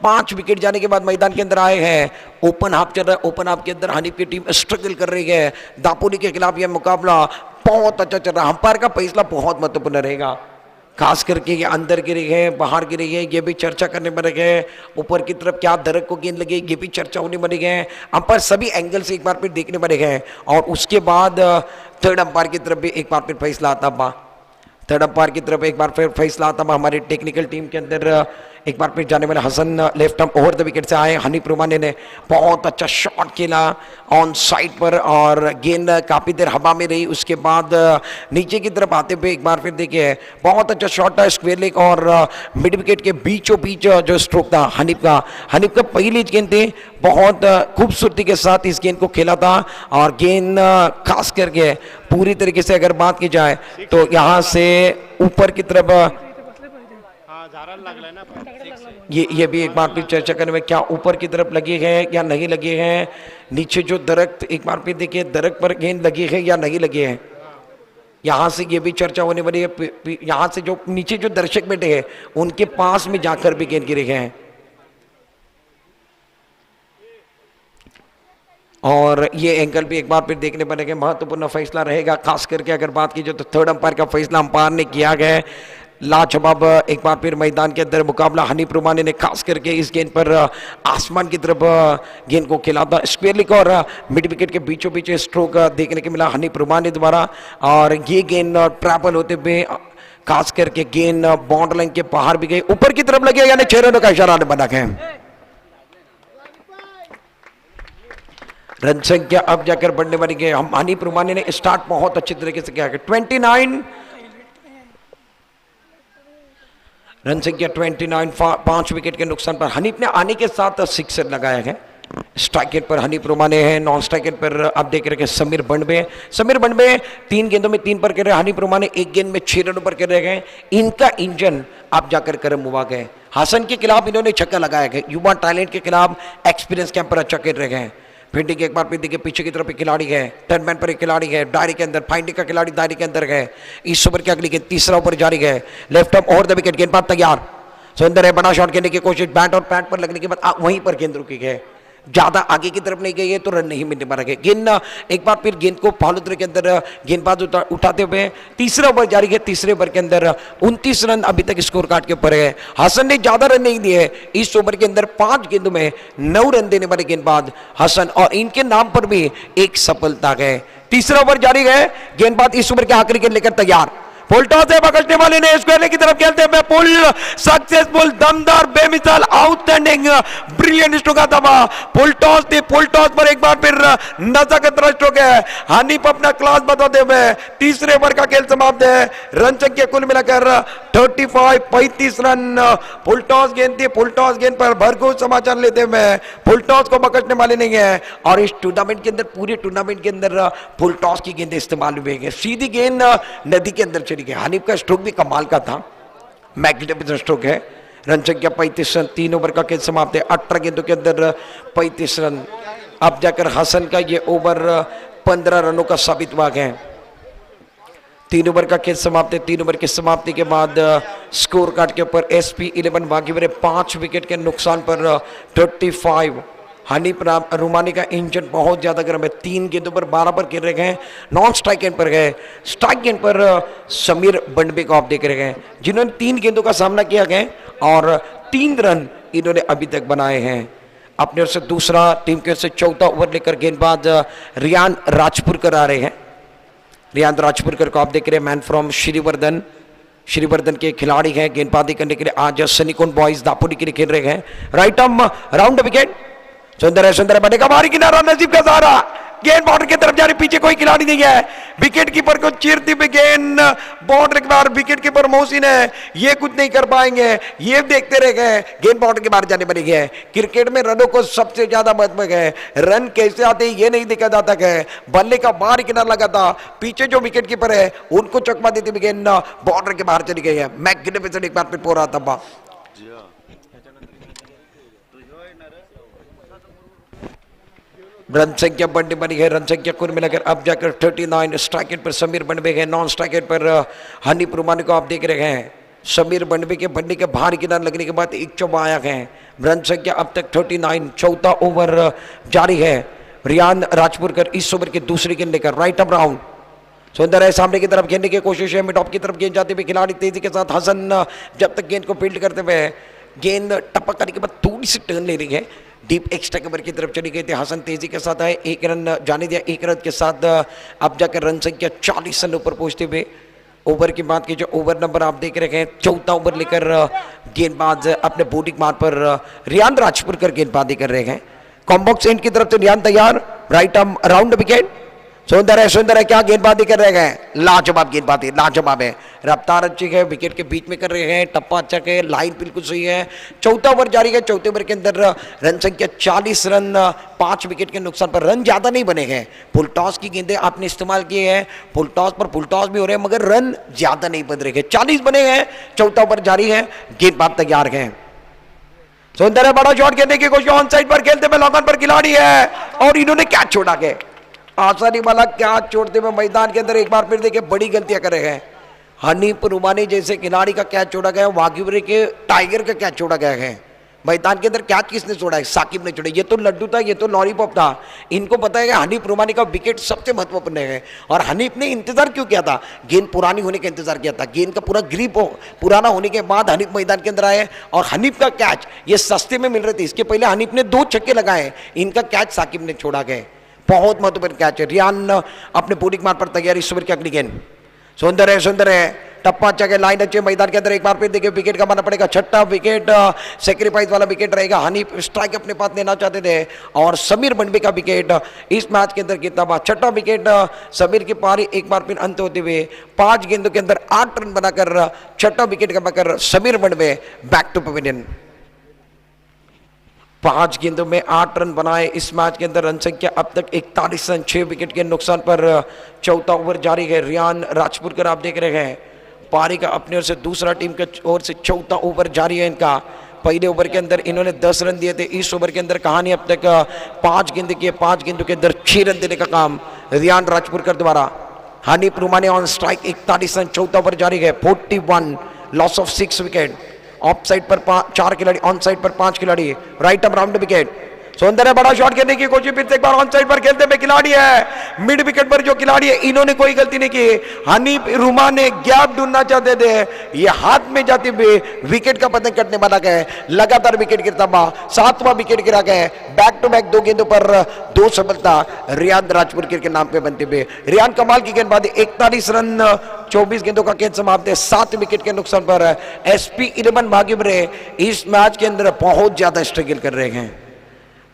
5 विकेट जाने के बाद मैदान के अंदर आए हैं। ओपन हाफ चल रहा है, ओपन हाफ के अंदर हनीफ की टीम स्ट्रगल कर रही है। दापोली के खिलाफ यह मुकाबला बहुत अच्छा चल रहा है। अंपायर का फैसला बहुत महत्वपूर्ण रहेगा, खास करके ये अंदर गिरी है बाहर गिरी है ये भी चर्चा करने बने गए। ऊपर की तरफ क्या दरक को गेंद लगी ये भी चर्चा होने बने गए। अंपायर सभी एंगल से एक बार फिर देखने बने गए और उसके बाद थर्ड अंपायर की तरफ भी एक बार फिर फैसला आता। थर्ड अंपायर की तरफ एक बार फिर फैसला आता हमारी टेक्निकल टीम के अंदर। एक बार फिर जाने वाले Hasan left arm over the wicket से आए। हनीफ रुमानी ने बहुत अच्छा शॉट खेला ऑन साइड पर और गेंद काफ़ी देर हवा में रही। उसके बाद नीचे की तरफ आते हुए एक बार फिर देखिए बहुत अच्छा शॉट था स्क्वेयर लेग और मिड विकेट के बीचों बीच जो स्ट्रोक था हनीफ का पहली गेंद थी। बहुत खूबसूरती के साथ इस गेंद को खेला था और गेंद खास करके पूरी तरीके से अगर बात की जाए तो यहाँ से ऊपर की तरफ ये भी एक बार फिर चर्चा करने में क्या ऊपर की तरफ लगी है या नहीं लगी है। नीचे जो दरख्त एक बार फिर देखिए दरख्त पर गेंद लगी है या नहीं लगी है, यहाँ से ये भी चर्चा होने वाली है। यहाँ से जो नीचे जो दर्शक बैठे हैं उनके पास में जाकर भी गेंद गिरे हैं और ये एंगल भी एक बार फिर देखने बनेगा। महत्वपूर्ण फैसला रहेगा खास करके अगर बात की जाए तो थर्ड अंपायर का फैसला अंपायर ने किया गया। लाजवाब एक बार फिर मैदान के अंदर मुकाबला। हनीफ रुमानी ने खास करके इस गेंद पर आसमान की तरफ गेंद को खेला था स्क्वेयर लेग और मिड विकेट के बीचों बीच स्ट्रोक देखने को मिला हनीफ रुमानी द्वारा और ये गेंद ट्रैवल होते हुए खास करके गेंद बाउंड्री लाइन के बाहर भी गई, ऊपर की तरफ लगे यानी 6 रनों का इशारा बना है। रन संख्या अब जाकर बढ़ने वाली है। हम हनीफ रुमानी ने स्टार्ट बहुत अच्छी तरीके से किया है। 29 रन संख्या 29 5 विकेट के नुकसान पर हनीफ ने आने के साथ 6 रन लगाया है। स्ट्राइक रेट पर हनीफ रुमानी है, नॉन स्ट्राइक रेट पर आप देख रहे हैं समीर बनबे 3 गेंदों में 3 पर कर रहे हैं। हनीफ रुमानी 1 गेंद में 6 रनों पर कर रहे हैं। इनका इंजन आप जाकर करम हुआ गए। हसन के खिलाफ इन्होंने छक्का लगाया गया, युवा टैलेंट के खिलाफ एक्सपीरियंस कैंप पर अच्छा कर रहे हैं। फील्डिंग एक बार फिर देखिए पीछे की तरफ एक खिलाड़ी है, टर्न मैन पर एक खिलाड़ी है, डायरी के अंदर फाइंडिंग का खिलाड़ी दायरे के अंदर है। इस ओवर के अगली गेंद तीसरा ओवर जारी है। Left arm over the wicket, गेंदबाज तैयार, सुंदर है, बड़ा शॉट खेलने की कोशिश, बैट और पैड पर लगने के बाद वहीं पर गेंद रुकी है, ज्यादा आगे की तरफ नहीं गई है तो रन नहीं मिलने पा रहे। गेंद एक बार फिर गेंद को फॉलो के अंदर गेंदबाज उठाते हुए तीसरा ओवर जारी है। तीसरे ओवर के अंदर 29 रन अभी तक स्कोर कार्ड के ऊपर है। हसन ने ज्यादा रन नहीं दिए इस ओवर के अंदर, 5 गेंदों में 9 रन देने वाले गेंदबाज हसन और इनके नाम पर भी एक सफलता है। तीसरा ओवर जारी है, गेंदबाज इस ओवर के आखिरी गेंद लेकर तैयार, फुल टॉस है, पकड़ने वाले ने स्क्वायर की तरफ खेलते हुए पुल सक्सेसफुल, दमदार, बेमिसाल, आउटस्टैंडिंग, ब्रिलियंट स्ट्रोक आता हुआ। फुल टॉस थी, फुल टॉस पर एक बार फिर नजाकत स्ट्रोक है। हनीफ अपना क्लास बताते हुए तीसरे ओवर का खेल समाप्त है। रन संख्या कुल मिलाकर 35 रन। फुल टॉस गेंद थी, फुल टॉस गेंद पर भरपूर समाचार लेते हुए फुल टॉस को पकड़ने वाले नहीं है। और इस टूर्नामेंट के अंदर, पूरे टूर्नामेंट के अंदर फुल टॉस की गेंद इस्तेमाल हुई है। सीधी गेंद नदी के अंदर चली गई। हनीफ का स्ट्रोक भी कमाल का था, मैग्निफिसेंट स्ट्रोक है। रन संख्या 35 रन, 3 ओवर का खेल समाप्त है। 18 गेंदों के अंदर 35 रन। अब जाकर हसन का ये ओवर 15 रनों का साबित हुआ है। 3 ओवर का खेल समाप्त है। 3 ओवर की समाप्ति के बाद स्कोर कार्ड के ऊपर SP11 वागिवर 5 विकेट के नुकसान पर 35। हनीफ रुमानी का इंजन बहुत ज्यादा गर्म है। 3 गेंदों पर 12 पर खेल रहे हैं। नॉन स्ट्राइक एंड पर गए। स्ट्राइक एंड पर समीर बंडबे को आप देख रहे हैं, जिन्होंने 3 गेंदों का सामना किया गया और 3 रन इन्होंने अभी तक बनाए हैं। अपने ओर से दूसरा, टीम की ओर से चौथा ओवर लेकर गेंदबाज रियान राजपुरकर आ रहे हैं। रियान राजपुरकर को आप देख रहे हैं, मैन फ्रॉम श्रीवर्धन। श्रीवर्धन के खिलाड़ी हैं। गेंदबाजी करने के लिए आज सनिकोन बॉयज दापोली के लिए खेल रहे हैं। राइट आर्म राउंड विकेट, सुंदर है बने का बाहरी किनारा, नजीब का सहारा, गेंद बॉर्डर की तरफ जा रही, पीछे कोई खिलाड़ी नहीं है। विकेट कीपर को चीरती हुई गेंद बॉर्डर के बाहर, विकेट कीपर मोहसिन है, ये कुछ नहीं कर पाएंगे, ये देखते रह गए, गेंद बॉर्डर के बाहर जाने बनी है। क्रिकेट में रनों को सबसे ज्यादा महत्व है, रन कैसे आते ये नहीं देखा जाता है। बल्ले का बाहर किनारा लगा था, पीछे जो विकेट कीपर है उनको चकमा देती हुई गेंद बॉर्डर के बाहर चली गई है। मैग्निफिसेंट एक बार फिर पूरा तब्बा। रन संख्या बढ़ने बनी है। रन संख्या कुल मिलाकर अब जाकर 39। स्ट्राइक एंड पर समीर बंडवे है। नॉन स्ट्राइक एंड पर हनीफ रुमानी को आप देख रहे हैं। समीर बंडवे के बनने के बाहर किनारे लगने के बाद एक चौबा आया है। रन संख्या अब तक 39। चौथा ओवर जारी है। रियान राजपुरकर इस ओवर की दूसरी गेंद लेकर राइट अप राउंड, सुंदर है, सामने की तरफ खेलने की कोशिश है। मिड ऑफ की तरफ गेंद जाते हुए खिलाड़ी तेजी के साथ हसन जब तक गेंद को फील्ड करते हुए गेंद टपक करने के बाद थोड़ी सी टर्न ले रही है, डीप एक्स्ट्रा कवर की तरफ चली गई थी। हसन तेजी के साथ आए, 1 रन जाने दिया। 1 रन के साथ अब जाकर रन संख्या 40 रन ऊपर पहुंचते हुए ओवर की बात की, जो ओवर नंबर आप देख रहे हैं, चौथा ओवर लेकर गेंदबाज अपने बॉलिंग मार्ग पर रियान राजपुरकर गेंदबाजी कर रहे हैं। कॉम्बॉक्स एंड की तरफ से रियान तैयार, राइट आर्म राउंड विकेट, सुंदर है, क्या गेंदबाजी कर रहे हैं, लाजवाब गेंदबाजी, लाजवाब है। रफ्तार अच्छी है, विकेट के बीच में कर रहे हैं, टप्पा अच्छा है, लाइन बिल्कुल सही है। चौथा ओवर जारी है। चौथे ओवर के अंदर रन संख्या 40 रन, 5 विकेट के नुकसान पर। रन ज्यादा नहीं बने हैं। फुल टॉस की गेंदें आपने इस्तेमाल किए हैं, फुल टॉस पर फुल टॉस भी हो रहे हैं, मगर रन ज्यादा नहीं बन रहे हैं। 40 बने हैं। चौथा ओवर जारी है, गेंदबाज तैयार है। सुंदर है, बड़ा शॉट खेलने की कोशिश, ऑन साइड पर खेलते हुए लॉन पर खिलाड़ी है और इन्होंने कैच छोड़ा के आसानी वाला कैच छोड़ते हुए मैदान के अंदर एक बार फिर देखिए बड़ी गलतियां कर रहे हैं। हनीफ रुमानी जैसे खिलाड़ी का कैच छोड़ा गया, वागिवरे के टाइगर का कैच छोड़ा गया है। मैदान के अंदर कैच किसने छोड़ा है? साकिब ने छोड़ा। ये तो लड्डू था, ये तो लॉलीपॉप था। इनको पता है कि हनीफ रुमानी का विकेट सबसे महत्वपूर्ण है और हनीफ ने इंतजार क्यों किया था? गेंद पुरानी होने का इंतजार किया था। गेंद का पूरा ग्रिप पुराना होने के बाद हनीफ मैदान के अंदर आए और हनीफ का कैच ये सस्ते में मिल रहे थे। इसके पहले हनीफ ने 2 छक्के लगाए, इनका कैच साकिब ने छोड़ा गया। बहुत महत्वपूर्ण कैच है। रियान अपने बॉलिंग मार्ग पर तैयारी, इस ओवर की अगली गेंद, सुंदर है, टप्पा अच्छा है, लाइन अच्छे, मैदान के अंदर एक बार फिर देखिए विकेट का मानना पड़ेगा। छठा विकेट सेक्रीफाइस वाला विकेट रहेगा। हनीफ स्ट्राइक अपने पास लेना चाहते थे और समीर बंडबे का विकेट इस मैच के अंदर कितना बात। छठा विकेट समीर की पारी एक बार फिर अंत होते हुए 5 गेंदों के अंदर 8 रन बनाकर छठा विकेट का बनाकर समीर बंडबे बैक टू पवेलियन। 5 गेंदों में 8 रन बनाए इस मैच के अंदर। रन संख्या अब तक 41 रन, 6 विकेट के नुकसान पर। चौथा ओवर जारी है। रियान राजपुरकर आप देख रहे हैं, पारी का अपने ओर से दूसरा, टीम के ओर से चौथा ओवर जारी है इनका। पहले ओवर के अंदर इन्होंने 10 रन दिए थे। इस ओवर के अंदर कहानी अब तक 5 गेंद किए, 5 गेंदों के अंदर 6 रन देने का काम रियान राजपुरकर द्वारा। Hanif Rumani on strike, 41 run. चौथा ओवर जारी है। 41, loss of 6 wicket. Off side पर 4 खिलाड़ी, ऑन साइड पर 5 खिलाड़ी। राइट आर्म राउंड विकेट, सौंदर्य बड़ा शॉट खेलने की कोशिश, फिर से एक बार ऑन साइड पर खेलते हुए खिलाड़ी है, मिड विकेट पर जो खिलाड़ी है, इन्होंने कोई गलती नहीं की। हनीफ रुमा ने गैप ढूंढना चाहते थे, ये हाथ में जाते हुए विकेट का पतंग कटने वाला गए, लगातार विकेट गिरता हुआ 7वां विकेट गिरा गया। बैक टू बैक 2 गेंदों पर 2 सफलता रियान राजपुर के नाम पे बनते हुए। रियान कमाल की गेंदबाजी, 41 रन 24 गेंदों का खेल समाप्त है 7 विकेट के नुकसान पर। SP 11 भाग्यवरे इस मैच के अंदर बहुत ज्यादा स्ट्रगल कर रहे हैं,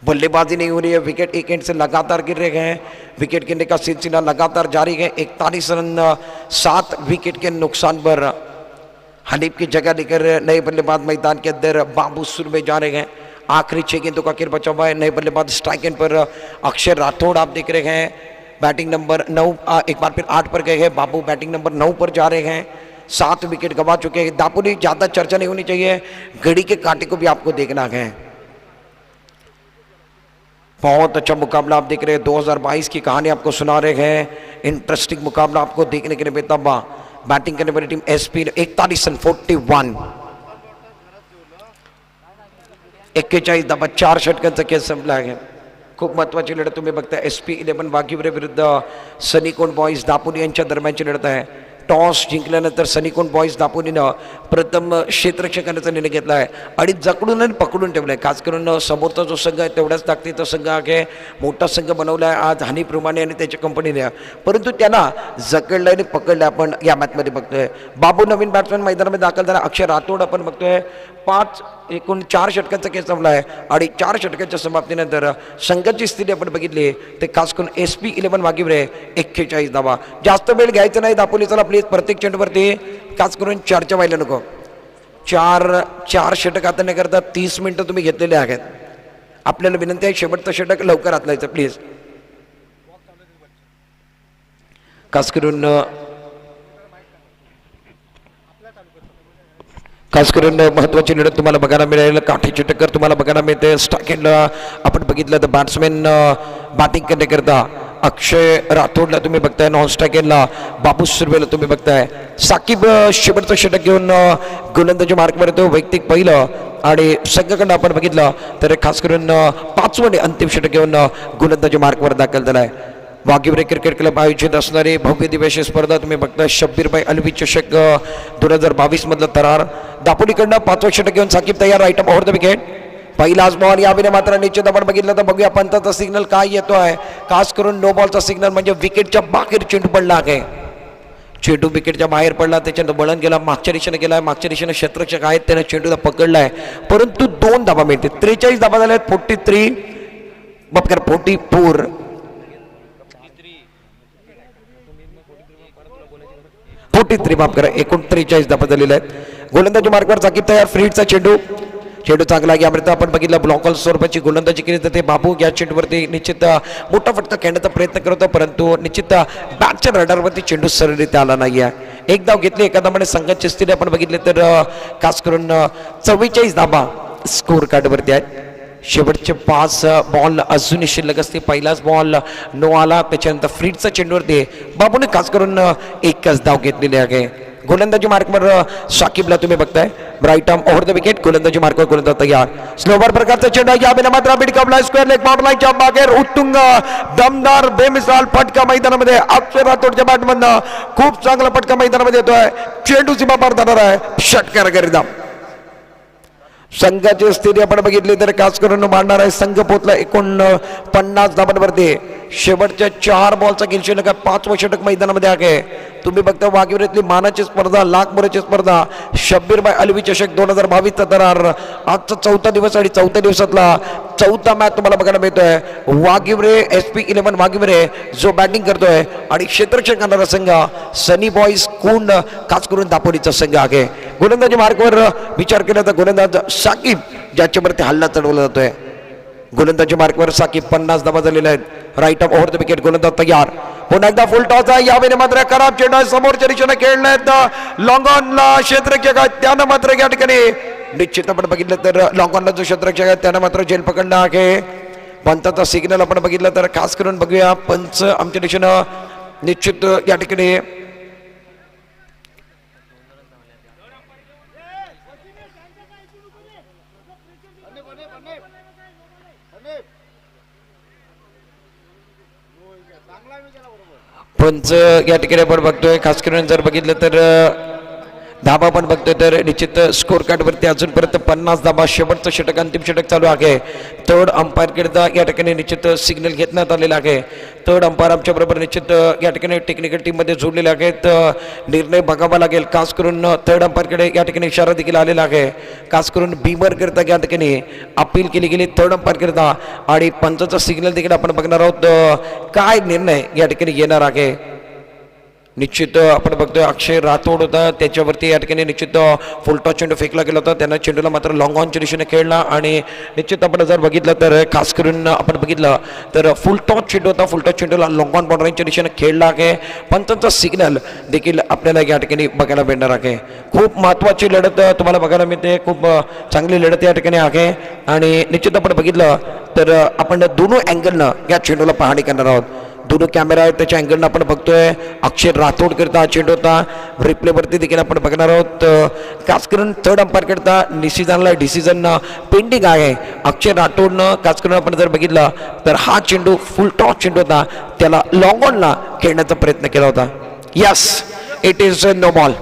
बल्लेबाजी नहीं हो रही है, विकेट एक एंड से लगातार गिर रहे हैं, विकेट गिरने का सिलसिला लगातार जारी है। 41 रन 7 विकेट के नुकसान पर हनीफ की जगह लेकर नए बल्लेबाज मैदान के अंदर बाबू सुरवे जा रहे हैं। आखिरी 6 गेंदों का खेल बचा हुआ है, नए बल्लेबाज स्ट्राइक एंड पर अक्षय राठौड़ आप देख रहे हैं, बैटिंग नंबर 9 एक बार फिर 8 पर गए हैं, बाबू बैटिंग नंबर 9 पर जा रहे हैं, 7 विकेट गंवा चुके हैं। दापोली ज्यादा चर्चा नहीं होनी चाहिए, घड़ी के कांटे को भी आपको देखना है। बहुत अच्छा मुकाबला आप देख रहे हैं, 2022 की कहानी आपको सुना रहे हैं, इंटरेस्टिंग मुकाबला आपको देखने के लिए मिलता हुआ। बैटिंग करने वाली टीम SP 41 रन 41, 41 धावा 4 षटकांचा खेळ संपला आहे। खूप महत्वाची लढत तुम्ही बघताय, SP 11 वाघिवरे विरुद्ध सनीकोन बॉयज दापोली यांच्या दरम्यानची लढत आहे। टॉस जिंकल्यानंतर सनीकोन बॉयज दापोलीनं प्रथम क्षेत्ररक्षक करण्याचा निर्णय घेतला आहे आणि जकडून आणि पकडून ठेवलाय। खास करून समोरचा जो संघ आहे तेवढ्याच ताकदीचा संघ आहे, मोठा संघ बनवला आहे आज हनीफ रुमाने आणि त्याच्या कंपनीने, परंतु त्यांना जकडलं आणि पकडलं आपण या मॅचमध्ये बघतोय। बाबू नवीन बॅट्समॅन मैदानामध्ये दाखल झाला, अक्षय राठोड आपण बघतोय, 4 षटकांचा खेळ संपला आहे आणि 4 षटकांच्या समाप्तीनंतर संघाची स्थिती आपण बघितली ते खास करून SP 11 वाघिवरे 41 धावा। जास्त वेळ घ्यायचा नाही दापोलीचा, प्लीज प्रत्येक चेंडूवरती खास करून चर्चा व्हायला नको। 4 षटक आता न करता 30 मिनिटं तुम्ही घेतलेले आहेत, आपल्याला विनंती आहे शेवटचं षटक लवकर हातलायचं प्लीज। खास करून महत्वाची लढत तुम्हाला बघायला मिळेल, काठीची टक्कर तुम्हाला बघायला मिळते। स्टार्टिंगला आपण बघितलं तर बॅट्समॅन बॅटिंग करण्याकरता अक्षय राठोडला तुम्ही बघताय, नॉन स्ट्रायकरला बाबू सुरवेला तुम्ही बघताय। साकिब शेवटचं षटक घेऊन गोलंदाजी मार्कवर येतो, वैयक्तिक पहिलं, आणि संघाकडनं आपण बघितलं तर खास करून 5वं अंतिम षटक घेऊन गोलंदाजी मार्कवर दाखल झालाय। वाघिवरे क्रिकेट क्लब आयोजित असणारी भव्य दिवसीय स्पर्धा तुम्ही बघताय, शब्बीरभाई अलवी चषक 2022 मधलं थरार। दापोलीकडनं 5वं षटक घेऊन साकिब तयार, right up over the wicket, पहिलाच बॉल यावेळी मात्र निश्चित आपण बघितलं तर बघूया पंताचा सिग्नल काय येतो आहे। खास करून नो बॉलचा सिग्नल म्हणजे विकेटच्या बाहेर चेंडू पडला आहे, चेंडू विकेटच्या बाहेर पडला, त्याच्यानंतर वळण गेला, मागच्या दिशेने गेलाय, मागच्या दिशेने क्षेत्ररक्षक आहेत त्याने चेंडूला पकडलाय, परंतु 2 धावा मिळते। 43 धावा झाल्या, 43 बपकर 44 माफ करा, 43 धावा झालेल्या आहेत। गोलंदाजी मार्कवर साकिब तयार, फ्रीडचा चेंडू चांगला आहे, यामध्ये आपण बघितलं ब्लॉकॉल स्वरूपाची गोलंदाजी केली जाते। बाबू या चेंडूवरती निश्चित मोठा फटका खेळण्याचा प्रयत्न करतो, परंतु निश्चित बॅटच्या रडारवरती चेंडू सरळरित्या आला नाही आहे। एक धाव घेतली, एका धावाने संघाची स्थिती आपण बघितली तर खास करून 44 धावा स्कोर कार्डवरती आहेत। शेवटचे 5 बॉल अजूनही शिल्लक असते, पहिलाच बॉल नो आला, त्याच्यानंतर फ्रीडचा चेंडूवरती बाबूने खास करून 1च धाव घेतलेली आहे। गोलंदाजी मार्कवर साकिबला तुम्ही बघताय, right arm over the wicket, गोलंदाजी मार्कवर गोलंदाज तयार, स्लोवर प्रकारचा चेंडू यावेळी मात्र बिडकवला स्क्वेअर लेग बाउंड्री लाईनच्या बाहेर, उत्तुंग दमदार बेमिसाल फटका मैदानामध्ये अक्षय राठोडच्या बॅटमधनं खूप चांगला फटका मैदानामध्ये येतोय, चेंडू सीमा पार जाणार आहे, षटकार करीता संघाची स्थिती आपण बघितली तर खास करून मांडणार आहे संघ पोहोचला 49 धावांवरती। शेवटच्या 4 बॉलचा खेळ शिल्लक आहे, 5वं षटक मैदानामध्ये आहे। तुम्ही बघता वाघिवरेतली मानाची स्पर्धा, लाख मोराची स्पर्धा, शब्बीरभाई अलवी चषक 2022 थरार, आजचा 4था दिवस आणि 4थ्या दिवसातला 4था मॅच तुम्हाला बघायला मिळतोय। वाघिवरे SP 11 वाघिवरे जो बॅटिंग करतोय आणि क्षेत्ररक्षक करणारा संघ सनी बॉयज कुंड खास करून दापोलीचा संघ आहे। गोलंदाजी मार्कवर विचार केला तर गोलंदाज साकिब ज्याच्यावरती हल्ला चढवला जातोय, गोलंदाजी मार्कवर साकिब 50 धावा झालेल्या आहेत, right up over the wicket, गोलंदाज तयार, पुन्हा एकदा फुल टॉस आहे, यावेळी मात्र खराब चेंडू समोरच्या दिशेने खेळण्यात लॉंग ऑनला क्षेत्ररक्षक आहे त्यानं मात्र या ठिकाणी निश्चित आपण बघितलं तर लॉंग ऑनला जो क्षेत्ररक्षक आहे त्यानं मात्र झेल पकडला आहे। पंचाचा सिग्नल आपण बघितलं तर खास करून बघूया, पंच आमच्या दिशेनं निश्चित या ठिकाणी पंच या ठिकाणी आपण बघतोय, खास करून जर बघितलं तर धाबा पण बघतोय तर निश्चित स्कोर कार्ड वरती अजूनपर्यंत 50 धाबा, शेवटचं षटक अंतिम षटक चालू आहे. थर्ड अंपायर करता या ठिकाणी निश्चित सिग्नल घेण्यात आलेला आहे. थर्ड अंपायर आमच्या बरोबर निश्चित या ठिकाणी टेक्निकल टीम मध्ये जोडलेले आहेत. निर्णय बघावा लागेल. खास करून थर्ड अंपायरकडे या ठिकाणी इशारा देखील आलेला आहे. खास करून बीमर करता या ठिकाणी अपील केली गेली थर्ड अंपायर करता आणि पंचाचा सिग्नल देखील आपण बघणार आहोत. काय निर्णय या ठिकाणी येणार आहे निश्चित आपण बघतोय. अक्षय राठोड होता, त्याच्यावरती या ठिकाणी निश्चित फुलटॉस चेंडू फेकला गेला होता. त्यांना चेंडूला मात्र लॉंग ऑनच्या दिशेने खेळला आणि निश्चित आपण जर बघितलं तर खास करून आपण बघितलं तर फुलटॉस चेंडू होता. फुलटॉस चेंडूला लॉंग ऑन बाउंड्रीच्या दिशेने खेळला आहे. पंचांचा सिग्नल देखील आपल्याला या ठिकाणी बघायला मिळणार आहे. खूप महत्त्वाची लढत तुम्हाला बघायला मिळते. खूप चांगली लढत या ठिकाणी आहे आणि निश्चित आपण बघितलं तर आपण दोन्ही अँगलनं या चेंडूला पाहणी करणार आहोत. दोन्ही कॅमेरा आहेत त्याच्या अँगलनं आपण बघतोय. अक्षय राठोड करता चेंडू होता. रिप्लेवरती देखील आपण बघणार आहोत. खास करून थर्ड अंपायर करता डिसिजन पेंडिंग आहे. अक्षय राठोडनं खास करून आपण जर बघितलं तर हा चेंडू फुल टॉस चेंडू होता, त्याला लॉंग ऑनला खेळण्याचा प्रयत्न केला होता. Yes, it is no ball.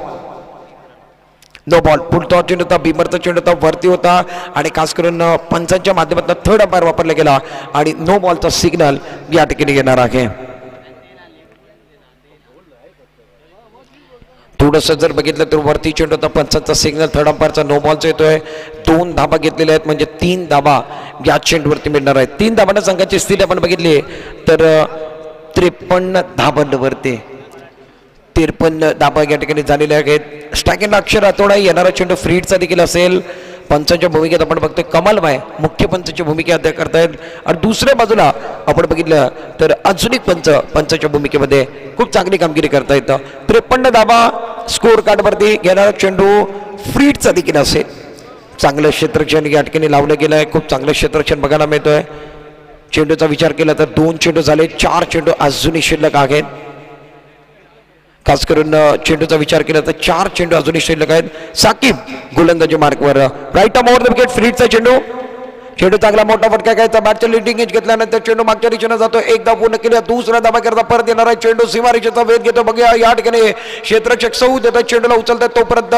No ball. Full toss चेंडू होता, बीमरचा चेंडू होता, वरती होता आणि खास करून पंचांच्या माध्यमातून थर्ड अंपायर वापरला गेला आणि नो बॉलचा सिग्नल या ठिकाणी येणार आहे. थोडंसं जर बघितलं तर वरती चेंडू होता, पंचांचा सिग्नल थर्ड अंपायरचा नो बॉलचा येतोय. 2 धाबा घेतलेल्या आहेत म्हणजे 3 धाबा या चेंडूवरती मिळणार आहेत. 3 धाबांना संघाची स्थिती आपण बघितली तर 53 धाबांवरती 53 धाबा या ठिकाणी झालेले आहेत. स्ट्रायकिंगला अक्षर राठोड आहे. येणारा चेंडू फ्रीडचा देखील असेल. पंचांच्या भूमिकेत आपण बघतोय कमालबाई मुख्य पंचाची भूमिका अध्यक्ष करतायत आणि दुसऱ्या बाजूला आपण बघितलं तर अजून एक पंचाच्या भूमिकेमध्ये खूप चांगली कामगिरी करतायत. 53 धाबा स्कोर कार्डवरती. येणारा चेंडू फ्रीडचा देखील असेल. चांगलं क्षेत्ररक्षण या ठिकाणी लावलं गेलं आहे. खूप चांगलं क्षेत्ररक्षण बघायला मिळतोय. चेंडूचा विचार केला तर 2 चेंडू झाले, 4 चेंडू अजूनही शिल्लक आहेत. खास करून चेंडूचा विचार केला तर 4 चेंडू अजूनही शिल्लक आहेत. साकिब गोलंदाजी मार्कवर. Right arm over the wicket. फ्रीडचा चेंडू. चेंडू चांगला मोठा फटका घ्यायचा. बॅटच्या लिडिंग एज घेतल्यानंतर चेंडू मागच्या दिशेने जातो. एक धाव पूर्ण केली. दुसरा धाबा करता परत येणार आहे चेंडू. सीमारेषेचा वेध घेतो. बघूया या ठिकाणी क्षेत्ररक्षक सौद देतात, चेंडूला उचलतात. तोपर्यंत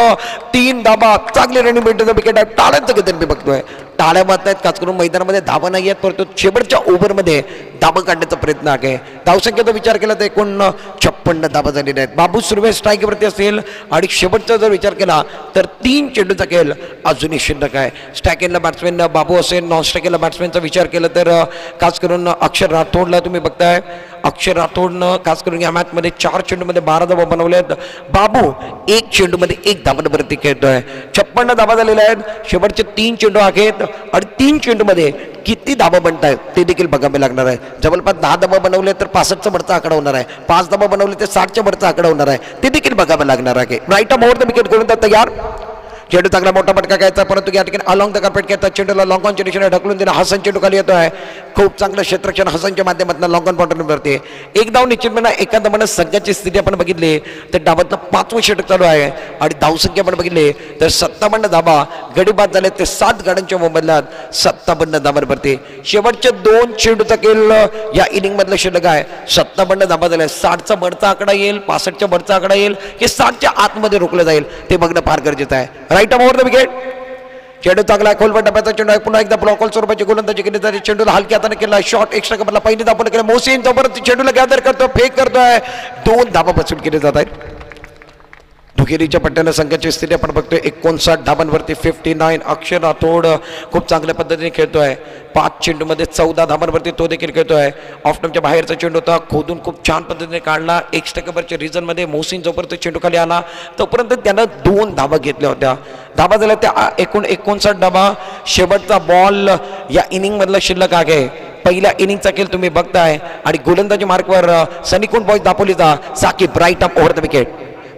3 धाबा. चांगली रनिंग मिनिटचा विकेट आहे. टाळ्यांचं गती मी बघतोय. टाळ्या मारत आहेत. खास करून मैदानामध्ये धाबा नाही आहेत, परंतु शेवटच्या ओव्हरमध्ये धाबा काढण्याचा प्रयत्न आहे. धावसंख्येचा विचार केला तर एकूण 56 धाबा झालेल्या आहेत. बाबू सुर्वे स्ट्राईकवरती असेल आणि शेवटचा जर विचार केला तर 3 चेंडूचा खेळ अजूनही शिल्लक आहे. स्ट्रायकिंगला बॅट्समॅन बाबू असेल. नॉन स्ट्रायकिंगला बॅट्समॅनचा विचार केला तर खास करून अक्षर राठोडला तुम्ही बघताय. अक्षर राठोडनं खास करून या मॅचमध्ये 4 चेंडूमध्ये 12 धाबा बनवले आहेत. बाबू 1 चेंडूमध्ये 1 धाबांवरती खेळतोय. 56 धाबा झालेल्या आहेत. शेवटचे 3 चेंडू आहेत आणि 3 चेंडूमध्ये किती धाबा बनत आहेत ते देखील बघावे लागणार आहे. जवळपास 10 धाबा बनवले तर 65चा वरचा आकडा होणार आहे. 5 धाबा बनवले तर 60च्या वरचा आकडा होणार आहे. ते देखील बघावे लागणार आहे. Right arm over the wicket करून तयार. चेंडू चांगला मोठा फटका घ्यायचा, परंतु या ठिकाणी अलॉंग द कार्पेट घेतात. चेंडूला लॉंग ऑनच्या दिशेने ढकलून देणं. हसन चेंडू खाली येतो आहे. खूप चांगलं क्षेत्ररक्षण हसनच्या माध्यमातून लॉंग ऑन बाउंड्रीवरती. एक धाव निश्चितपणे एका धावानं संघाची स्थिती आपण बघितली तर डावातलं 5वं षटक चालू आहे आणि धावसंख्या आपण बघितली तर 57 धाबा. गडी बाद झाले ते 7 गाड्यांच्या मोबदल्यात 57 धाबांवरती. शेवटचे 2 चेंडूचा खेळ या इनिंग मधलं शिल्लक आहे. 57 धाबा झाल्या. 60चा वरचा आकडा येईल, 65च्या वरचा आकडा येईल की 60च्या आतमध्ये रोखलं जाईल ते बघणं फार गरजेचं आहे. Right arm over the wicket. चेंडू चांगला खोलवर टप्प्याचा चेंडू आहे. पुन्हा एकदा ब्लॉकॉल स्वरूपाची गोलंदाजी केली जाते. चेंडूला हलक्या हाताने केला. शॉट एक्स्ट्रा कमरला पहिली धाव पूर्ण केली. मोहसिन जबरदस्त चेंडूला गॅदर करतो, फेक करतोय. 2 धाबा बसून केले जात आहेत. दुहेरीच्या पट्ट्यानं संघाची स्थिती आपण बघतोय 59 धाबांवरती 59. अक्षर राठोड खूप चांगल्या पद्धतीने खेळतोय. 5 चेंडूमध्ये 14 धाबांवरती तो देखील खेळतोय. ऑफटमच्या बाहेरचा चेंडू होता, खोदून खूप छान पद्धतीने काढला. 1 कव्हरच्या रिझनमध्ये मोहसिन जोपर्यंत चेंडू खाली आला तोपर्यंत त्यानं 2 धाबा घेतल्या होत्या. धाबा झाल्या त्या एकूण 59 धाबा. शेवटचा बॉल या इनिंग मधला शिल्लक आहे. पहिल्या इनिंगचा खेळ तुम्ही बघताय आणि गोलंदाजी मार्कवर सनिकुंड बॉयज दापोलीचा Saqib. Right up over the wicket.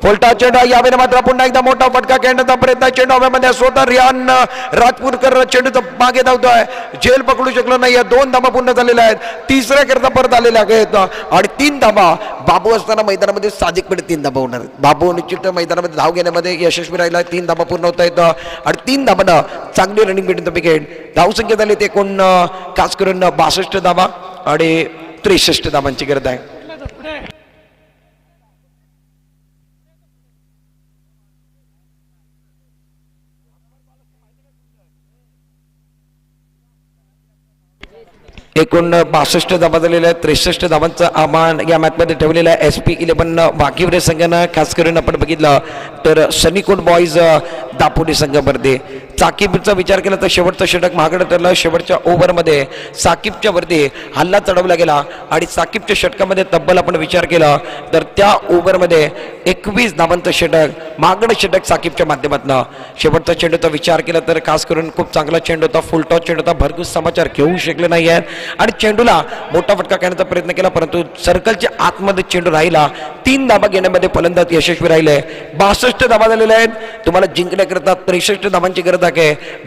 फोल्टा चेंडू यावेळी मात्र पुन्हा एकदा मोठा फटका खेळण्याचा प्रयत्न. चेंडू हवेमध्ये स्वतः रियान राजपूरकर चेंडूचा मागे धावतोय. झेल पकडू शकलो नाही. 2 धाबा पूर्ण झालेल्या आहेत. तिसऱ्या करता परत आलेल्या आहेत आणि 3 धाबा. बाबू असताना मैदानामध्ये साहजिकपणे 3 धाबा होणार. बाबू निश्चित मैदानामध्ये धाव घेण्यामध्ये यशस्वी राहिला. 3 धाबा पूर्ण होत आहेत आणि 3 धाबांना चांगली रनिंग भेटून विकेट. धावसंख्या झाली ते एकूण खास करून 62 धाबा आणि 63 धाबांची गरज आहे. एकूण 62 धावा झालेल्या आहेत. 63 धावांचं आव्हान या मॅचमध्ये ठेवलेलं आहे SP11 वाघिवरे संघानं. खास करून आपण बघितलं तर सनीकोट बॉईज दापोली संघामध्ये साकिबचा विचार केला तर शेवटचं षटक महागडं ठरलं. शेवटच्या ओव्हरमध्ये साकिबच्या वरती हल्ला चढवला गेला आणि साकिबच्या षटकामध्ये तब्बल आपण विचार केला तर त्या ओव्हरमध्ये 21 धावांचं षटक महागडं षटक साकिबच्या माध्यमातून. शेवटचा चेंडूचा विचार केला तर खास करून खूप चांगला चेंडू होता, फुल टॉस चेंडू होता. भरघोस समाचार घेऊ शकले नाही आहेत आणि चेंडूला मोठा फटका करण्याचा प्रयत्न केला परंतु सर्कलच्या आतमध्ये चेंडू राहिला. 3 धावा घेण्यामध्ये फलंदाज यशस्वी राहिले. 62 धावा झालेल्या आहेत. तुम्हाला जिंकण्याकरता 63 धावांची गरज आहे.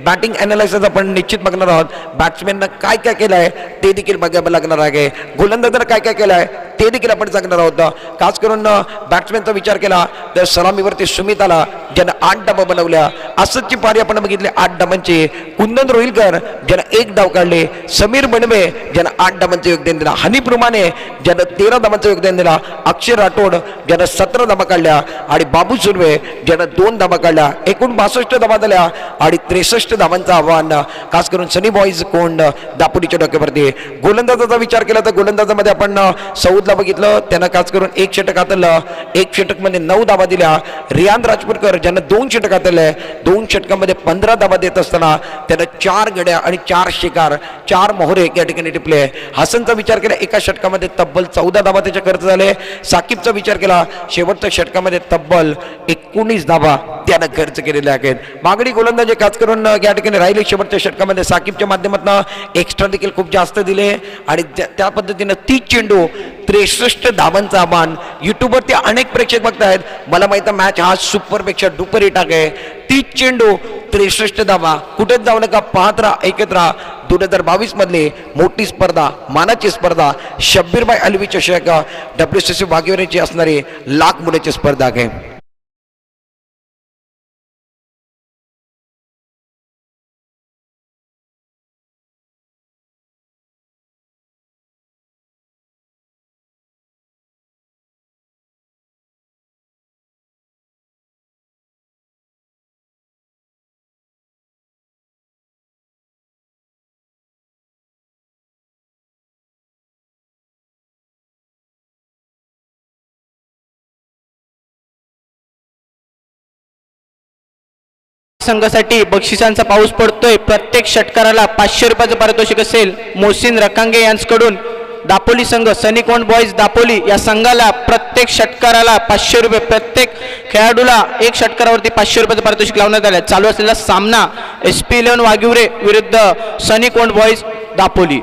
बॅटिंग अनालिसिस आपण निश्चित बघणार आहोत. बॅट्समॅननं काय काय केलं आहे ते देखील बघावं लागणार आहे. गोलंदाजानं काय काय केलं आहे ते देखील आपण सांगणार आहोत. खास करून बॅट्समॅनचा विचार केला तर सलामीवरती सुमित आला ज्यानं 8 धावा बनवल्या. असंची पारी आपण बघितली 8 धावांची. कुंदन रोहिलकर ज्यानं 1 धाव काढले. समीर बनवे ज्यानं 8 धावांचं योगदान दिला. हनीफ रुमाने ज्यानं 13 धावांचं योगदान दिला. अक्षय राठोड ज्यानं 17 धावा काढल्या आणि बाबू सुर्वे ज्यानं 2 धावा काढल्या. एकूण 62 धावा झाल्या आणि 63 धावांचं आव्हान खास करून सनी बॉईज कोंड दापोलीच्या डोक्यावरती. गोलंदाजाचा विचार केला तर गोलंदाजामध्ये आपण सौदला बघितलं त्यानं खास करून 1 षटक हातलं. 1 षटकमध्ये 9 धावा दिल्या. रियान राजपूरकर ज्यानं 2 षटक हातले. 2 षटकामध्ये 15 धावा देत असताना त्यानं 4 गड्या आणि 4 शिकार 4 मोहरे या ठिकाणी टिपले. हसनचा विचार केला एका षटकामध्ये तब्बल 14 धावा त्याच्या खर्च झाले. साकिबचा विचार केला शेवटच्या षटकामध्ये तब्बल 19 धावा त्यानं खर्च केलेल्या आहेत. मागणी गोलंदाजी खास करून या ठिकाणी राहिले. शेवटच्या षटकामध्ये साकिबच्या माध्यमातून एक्स्ट्रा देखील खूप जास्त दिले आणि त्या पद्धतीनं 30 चेंडू 63 धावांचं आव्हान. युट्यूबवरती अनेक प्रेक्षक बघतायत. मला माहिती आहे मॅच हा सुपरपेक्षा डुपर हिट आहे. 30 चेंडू 63 धावा. कुठेच जाऊ नका, पाहत राहा, ऐकत राहा. 2022 मधली मोठी स्पर्धा, मानाची स्पर्धा, शब्बीरबाई अलवी चषक WCC वाघिवरेची असणारी लाख मुलाची स्पर्धा आहे. संघासाठी बक्षिसांचा पाऊस पडतोय. प्रत्येक षटकाराला 500 रुपयाचं पारितोषिक असेल. मोहसिन रकांगे यांच्याकडून दापोली संघ सनीकोट बॉईज दापोली या संघाला प्रत्येक षटकाराला 500 रुपये. प्रत्येक खेळाडूला 1 षटकारावरती 500 रुपयाचं पारितोषिक लावण्यात आलं. चालू असलेला सामना SP11 वाघिवरे विरुद्ध सनीकोट बॉईज दापोली.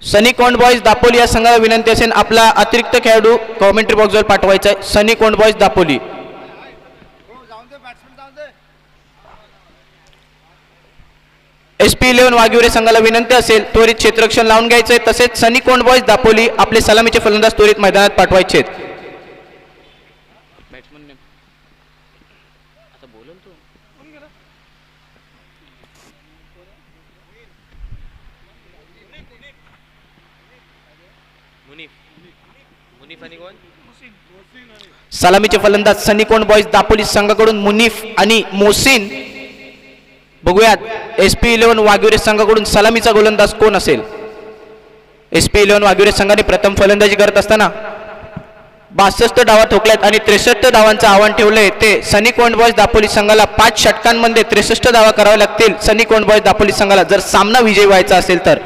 सनीकोट बॉईज दापोली या संघाला विनंती असेल आपला अतिरिक्त खेळाडू कॉमेंट्री बॉक्सवर पाठवायचा आहे. सनीकोट बॉईज दापोली. SP11 वाघिवरे संघाला विनंती असेल त्वरित क्षेत्ररक्षण लावून घ्यायचंय. तसेच सनीकोट बॉईज दापोली आपले सलामीचे फलंदाज त्वरित मैदानात पाठवायचे आहेत. सलामीचे फलंदाज सनीकोट बॉईज दापोली संघाकडून मुनीफ आणि मोहसिन. बघूयात SP11 वाघिवरे संघाकडून सलामीचा गोलंदाज कोण असेल. SP11 वाघिवरे संघाने प्रथम फलंदाजी करत असताना 62 धावा ठोकल्यात आणि 63 धावांचं आव्हान ठेवलंय. ते सनीकोट बॉईज दापोली संघाला 5 षटकांमध्ये 63 धावा कराव्या लागतील. सनीकोट बॉईज दापोली संघाला जर सामना विजयी व्हायचा असेल तर.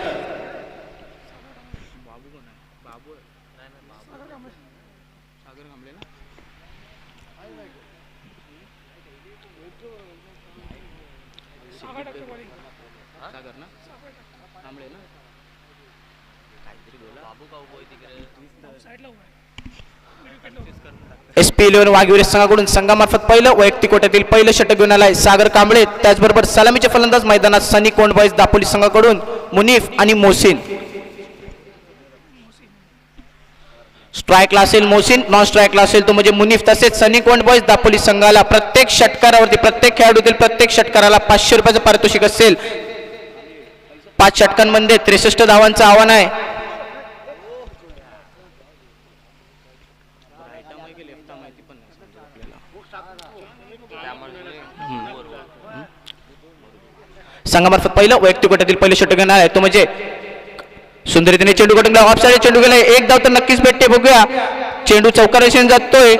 SP11 वाघिवरे संघाकडून संघामार्फत पहिलं वैयक्तिक कोट्यातील पहिलं षटक घेऊन आलाय सागर कांबळे. त्याचबरोबर सलामीचे फलंदाज मैदानात सनीकोट बॉईज दापोली संघाकडून मुनीफ आणि मोहसिन. स्ट्राईकला असेल मोहसिन, नॉन स्ट्राईकला असेल तो म्हणजे मुनीफ. तसेच सनीकोट बॉईज दापोली संघाला प्रत्येक षटकारावरती प्रत्येक खेळाडूतील प्रत्येक षटकाराला 500 रुपयाचं पारितोषिक असेल. 5 षटकांमध्ये 63 धावांचं आव्हान आहे. संघामार्फत पहिलं वैयक्तिक गटातील पहिलं षटक घेणार आहे तो म्हणजे सुंदरीतीने चेंडू गटंगला ऑफ साइड चेंडू गेलाय. एक धाव तर नक्कीच भेटते. बघूया चेंडू चौकार रेषेने जातोय.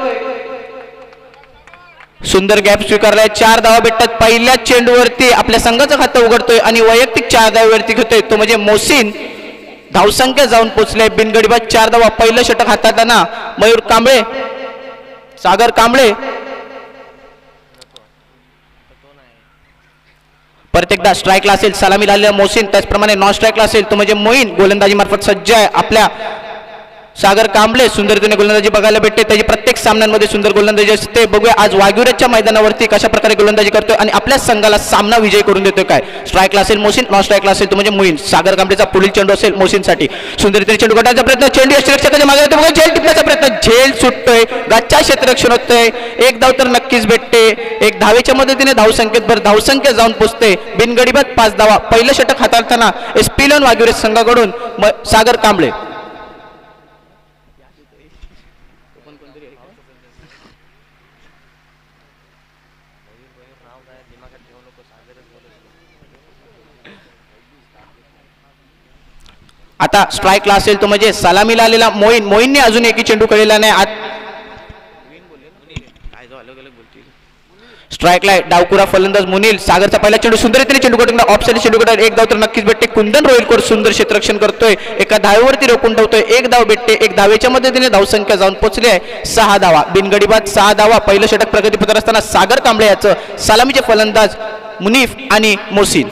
सुंदर गॅप स्वीकारलाय. 4 धावा भेटतात. पहिल्याच चेंडूवरती आपल्या संघाचं खातं उघडतोय आणि वैयक्तिक 4 धावावरती घेतोय तो म्हणजे मोहसिन. धावसंख्या जाऊन पोहोचले बिनगडीबाद 4 धावा. पहिलं षटक हाताळताना मयूर कांबळे, सागर कांबळे. परत एकदा स्ट्राईकला असेल सलामी लावलेला मोहसिन, त्याचप्रमाणे नॉन स्ट्राईकला असेल तो म्हणजे मोईन. गोलंदाजी मार्फत सज्ज आहे आपल्या सागर कांबळे. सुंदरतेने गोलंदाजी बघायला भेटते. त्याची प्रत्येक सामन्यांमध्ये सुंदर गोलंदाजी असते. बघूया आज वाघिवरेच्या मैदानावरती कशा प्रकारे गोलंदाजी करतोय आणि आपल्या संघाला सामना विजय करून देतोय काय. स्ट्राईकला असेल मोहसिन, नॉन स्ट्राईकला असेल तो म्हणजे मोईन. सागर कांबळेचा पुढील चेंडू असेल मोहसिनसाठी. सुंदरतेने चेंडू गटाचा प्रयत्न, चेंडू यष्टिरक्षकाच्या मागे येतो. बघा झेल टिपण्याचा प्रयत्न, झेल सुटतोय. गच्चा क्षेत्ररक्षण होतोय. एक धाव तर नक्कीच भेटते. एक धावेच्या मदतीने धावसंख्येत धावसंख्या जाऊन पोहोचते बिनगडीबाद 5 धावा. पहिलं षटक हाताळताना एसपीलन वाघिवरे संघाकडून सागर कांबळे. आता स्ट्राईकला असेल तो म्हणजे सलामीला आलेला मोईन. मोईनने अजून एकही चेंडू खेळलेला नाही. स्ट्राईकला डावकुरा फलंदाज मुनील. सागरचा पहिला चेंडू सुंदरतेने चेंडू कटून ऑफ साइड चेंडू कटून एक धाव तर नक्कीच भेटते. कुंदन रोहिलकर सुंदर क्षेत्ररक्षण करतोय. एका धावेवरती रोखून ठेवतोय. एक धाव भेटते. एक धावेच्या मदतीने धावसंख्या जाऊन पोहोचली आहे 6 धावा. बिनगडीबाद 6 धावा. पहिलं षटक प्रगतीपथावर असताना सागर कांबळे याचं सलामीचे फलंदाज मुनीफ आणि मोहसिन.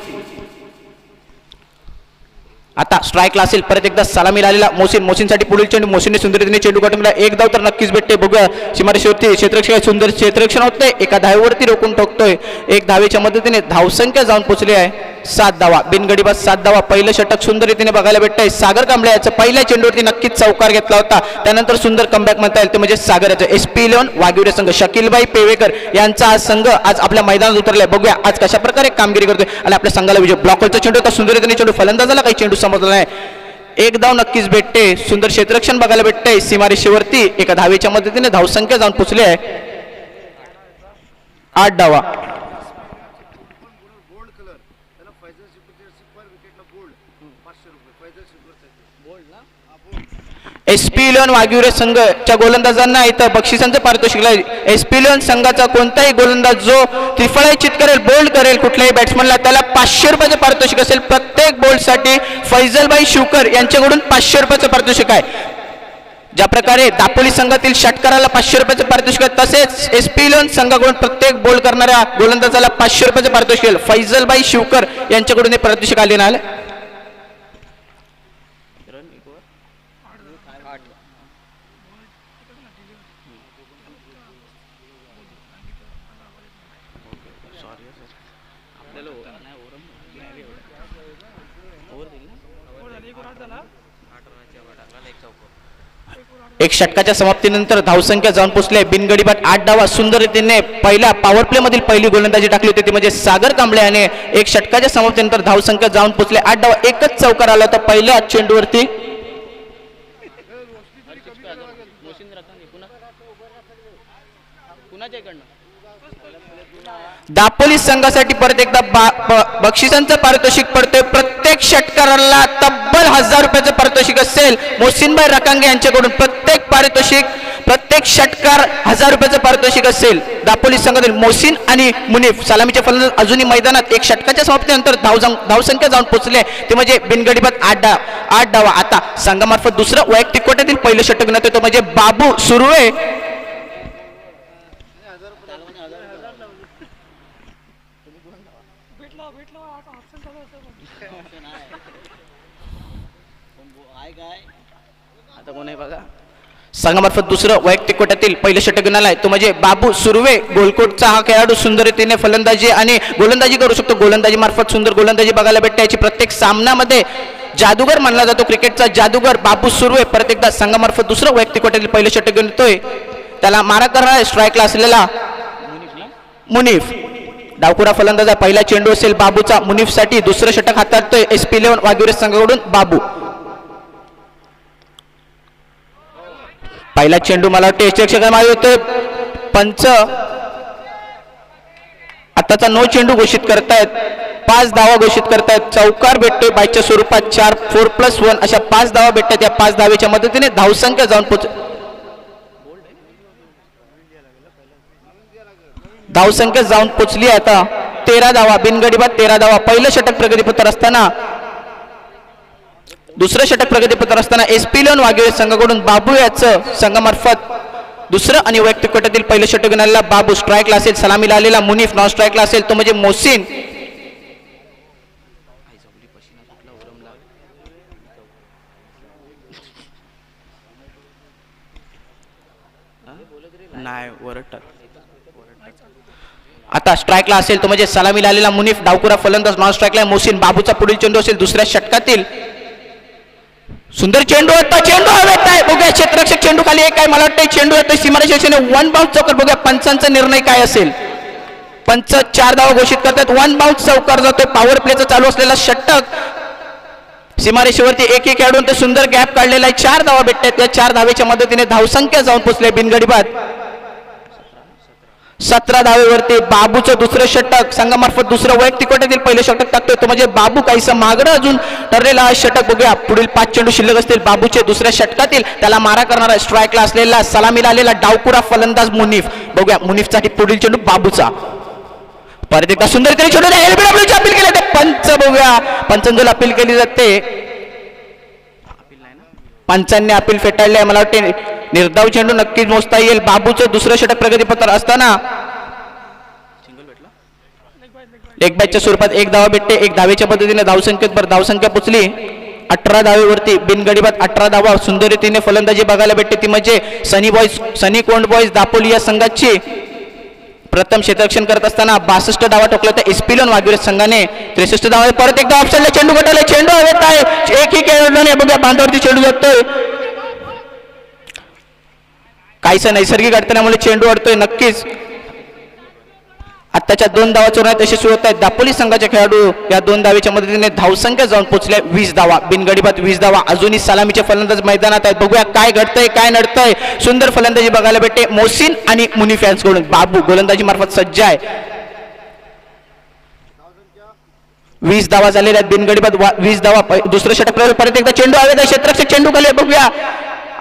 आता स्ट्राईकला असेल परत एकदा सलामी आलेला मोहसिन. मोहसिनसाठी पुढील चेंडू. मोहसिनने सुंदरतेने चेंडू काढून एक धाव तर नक्कीच भेटते. बघूया सीमारेषेवरती क्षेत्ररक्षक सुंदर क्षेत्ररक्षण होतंय. एका धावेवरती रोखून ठोकतोय. एक धावेच्या मदतीने धावसंख्या जाऊन पोहोचली आहे 7 धावा. बिनगडीबाद 7 धावा. पहिलं षटक सुंदर रीतीने बघायला भेटतंय. सागर कांबळे याचं पहिल्या चेंडूवरती नक्कीच चौकार घेतला होता. त्यानंतर सुंदर कमबॅक म्हणता येईल ते म्हणजे सागराचं. SP11 वाघिवरे संघ शकीलबाई पेवेकर यांचा आज संघ आज आपल्या मैदानात उतरलाय. बघूया आज कशा प्रकारे कामगिरी करतोय आणि आपल्या संघाला विजय. ब्लॉकरचा चेंडू होता. सुंदर रीतीने चेंडू फलंदाजाला काही चेंडू समजला नाही. एक धाव नक्कीच भेटते. सुंदर क्षेत्ररक्षण बघायला भेटतंय सीमारेषेवरती. एका धावेच्या मदतीने धावसंख्या जाऊन पोहोचली आहे 8 धावा. SP11 वाघिवरे संघाच्या गोलंदाजांना इथं बक्षिसांचं पारितोषिक आहे. SP11 संघाचा कोणताही गोलंदाज जो त्रिफळा चित करेल, बोल्ड करेल कुठल्याही बॅट्समनला, त्याला 500 रुपयाचं पारितोषिक असेल. प्रत्येक बोल्डसाठी फैजलबाई शिवकर यांच्याकडून 500 रुपयाचं पारितोषिक आहे. ज्या प्रकारे दापोली संघातील षटकाराला 500 रुपयाचं पारितोषिक आहे, तसेच SP11 संघाकडून प्रत्येक बोल्ड करणाऱ्या गोलंदाजाला 500 रुपयाचं पारितोषिक आहे. फैजलबाई शिवकर यांच्याकडून हे पारितोषिक आले ना. एक षटकाच्या समाप्तीनंतर धावसंख्या जाऊन पोहोचली आहे बिनगडीबाद 8 धावा. सुंदर रीतीने पहिल्या पॉवर प्ले मधील पहिली गोलंदाजी टाकली होती ती म्हणजे सागर कांबळे याने. एक षटकाच्या समाप्तीनंतर धावसंख्या जाऊन पोहोचले 8 धावा. एकच चौकार आला होता पहिल्या चेंडूवरती. दापोली संघासाठी परत एकदा बक्षिसांचं पारितोषिक पडतंय. प्रत्येक षटकाराला तब्बल 1000 रुपयाचं पारितोषिक असेल मोहसिनभाई रकांगे यांच्याकडून. प्रत्येक पारितोषिक प्रत्येक षटकार 1000 रुपयाचं पारितोषिक असेल. दापोली संघातील मोहसिन आणि मुनीफ सलामीचे फलंदाज अजूनही मैदानात. एक षटकाच्या समाप्तीनंतर धावसंख्या जाऊन पोहोचले ते म्हणजे बिनगडीबाद 8 धावा. आता संघामार्फत दुसरं वैयक्तिक कोट्यातील पहिलं षटक घेण्यात येतो म्हणजे बाबू सुर्वे. संघामार्फत दुसरं वैयक्तिक कोट्यातील पहिलं षटक घेऊन आलाय तो म्हणजे बाबू सुर्वे. गोलकोटचा हा खेळाडू सुंदर रीतीने फलंदाजी आणि गोलंदाजी करू शकतो. गोलंदाजी मार्फत सुंदर गोलंदाजी बघायला भेटते. याची प्रत्येक सामन्यामध्ये जादूगर मानला जातो. क्रिकेटचा जादूगर बाबू सुर्वे परत एकदा संघामार्फत दुसरं वैयक्तिक कोट्यातील पहिलं षटक घेऊन येतोय. त्याला मारा करणार स्ट्राईकला असलेला मुनीफ. डावकुरा फलंदाज आहे. पहिला चेंडू असेल बाबूचा मुनीफसाठी. दुसरं षटक हाताळतोय SP11 वाघिवरे संघाकडून बाबू. पहिला चेंडू मला वाटतं यष्टीरक्षकांना मागे होतोय. पंच आताचा नो चेंडू घोषित करतायत. 5 धावा घोषित करतायत. चौकार भेटतोय बायच्या स्वरूपात. 4+1 अशा 5 धावा भेटतात. या 5 धावेच्या मदतीने धावसंख्या जाऊन धावसंख्या जाऊन पोचली आता 13 धावा. बिनगडी बाद 13 धावा. पहिलं षटक प्रगतीपथावर असताना दुसरं षटक प्रगतीपथावर असताना SP11 वाघिवरे संघाकडून बाबू याचं संघामार्फत दुसरं आणि वैयक्तिक गटातील पहिलं षटक घेणारा बाबू. स्ट्राईकला असेल सलामीला आलेला मुनीफ. नॉन स्ट्राईकला असेल तो म्हणजे मोहसिन. नाही वरटात. आता स्ट्राईकला असेल तो म्हणजे सलामीला आलेला मुनीफ. डावकुरा फलंदाज. नॉन स्ट्राईकला मोहसिन. बाबूचा पुढील चेंडू असेल दुसऱ्या षटकातील. सुंदर चेंडू होता. चेंडू हवेत आहे. बघूया क्षेत्ररक्षक चेंडू खाली एक आहे. मला वाटतं चेंडू येतोय सीमारेषेने. 1 बाउन्स चौकार. बघूया पंचांचा निर्णय काय असेल. पंच 4 धावा घोषित करतात. 1 बाउन्स चौकार जातोय. पॉवर प्लेचा चालू असलेला षटक सीमारेषेवरती एक खेळाडून ते सुंदर गॅप काढलेला आहे. 4 धावा भेटतात. या 4 धावेच्या मदतीने धावसंख्या जाऊन पोहोचले बिनगडी बाद 17 धावेवरती. बाबूचं दुसरं षटक संघामार्फत दुसरं वैयक्तिक गटातील पहिलं षटक टाकतोय तो म्हणजे बाबू. काहीसं मागणं अजून ठरलेला हा षटक. बघूया पुढील 5 चेंडू शिल्लक असतील बाबूचे. दुसऱ्या षटकातील त्याला मारा करणारा स्ट्राईकला असलेला सलामीला आलेला डावकुरा फलंदाज मुनीफ. बघूया मुनीफसाठी पुढील चेंडू बाबूचा. परत एकदा सुंदर तरी चेंडू LBW अपील केले ते पंच. बघूया पंचांजला अपील केली जाते. पंचांनी अपील फेटाळले. मला वाटते निर्धाव चेंडू नक्कीच मोजता येईल. बाबूचं दुसरं षटक प्रगतीपथावर असताना एक बॅचच्या स्वरूपात 1 धावा भेटते. 1 धावेच्या पद्धतीने धावसंख्येत धावसंख्या पोचली 18 धावेवरती. बिनगडीबाद 18 धावा. सुंदर रीतीने फलंदाजी बघायला भेटते ती म्हणजे सनी कोंड बॉईज दापोली या संघाची. प्रथम क्षेत्ररक्षण करत असताना 62 धावा ठोकल्या तर SP11 वाघिवरे संघाने 63 धावा. परत एकदा ऑप्शनला चेंडू गटाला. चेंडू हवेत आहे. एकही खेळाडूने बघा बांधावरती चेंडू जातोय. काहीसं नैसर्गिक अडचणीमुळे चेंडू अडतोय. नक्कीच आत्ताच्या 2 धावा चोरण्यात यशस्वी होत आहेत दापोली संघाचे खेळाडू. या 2 धावेच्या मदतीने धावसंख्या जाऊन पोहोचल्या 20 धावा. बिनगडीबाद 20 धावा. अजूनही सलामीचे फलंदाज मैदानात आहेत. बघूया काय घडतंय काय नडतंय. सुंदर फलंदाजी बघायला भेटते मोहसिन आणि मुनीफ यांच्याकडून. बाबू गोलंदाजी मार्फत सज्ज आहे. 20 धावा झालेल्या आहेत. बिनगडीबाद 20 धावा. दुसरं षटक परत एकदा चेंडू हवेत. क्षेत्ररक्षक चेंडू खाली. बघूया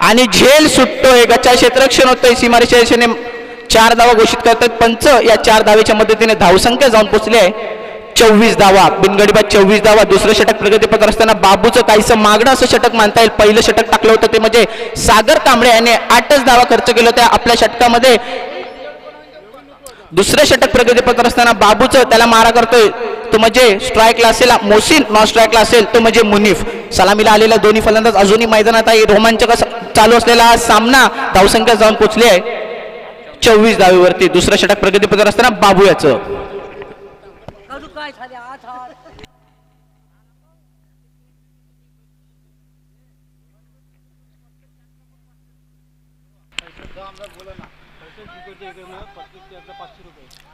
आणि झेल सुटतोय. गच्चा क्षेत्ररक्षण होतोय. सीमारेषेने 4 धावा घोषित करतात पंच. या 4 धावेच्या मदतीने धावसंख्या जाऊन पोहोचली आहे 24 धावा. बिनगडीबाद 24 धावा. दुसरं षटक प्रगतीपथावर असताना बाबूचं काहीसं मागणं असं षटक मानता येईल. पहिलं षटक टाकलं होतं ते म्हणजे सागर कांबळे याने 8च धावा खर्च केल्या होत्या आपल्या षटकामध्ये. दुसरं षटक प्रगतीपथावर असताना बाबूचं त्याला मारा करतोय तो म्हणजे स्ट्राईकला असेल मोहसिन. नॉन स्ट्राईकला असेल तो म्हणजे मुनीफ. सलामीला आलेला दोन्ही फलंदाज अजूनही मैदानात आहे. रोमांचक चालू असलेला हा सामना. धावसंख्या जाऊन पोहोचली आहे 24 धावेवरती. दुसरं षटक प्रगतीपथावर असताना बाबू याचं.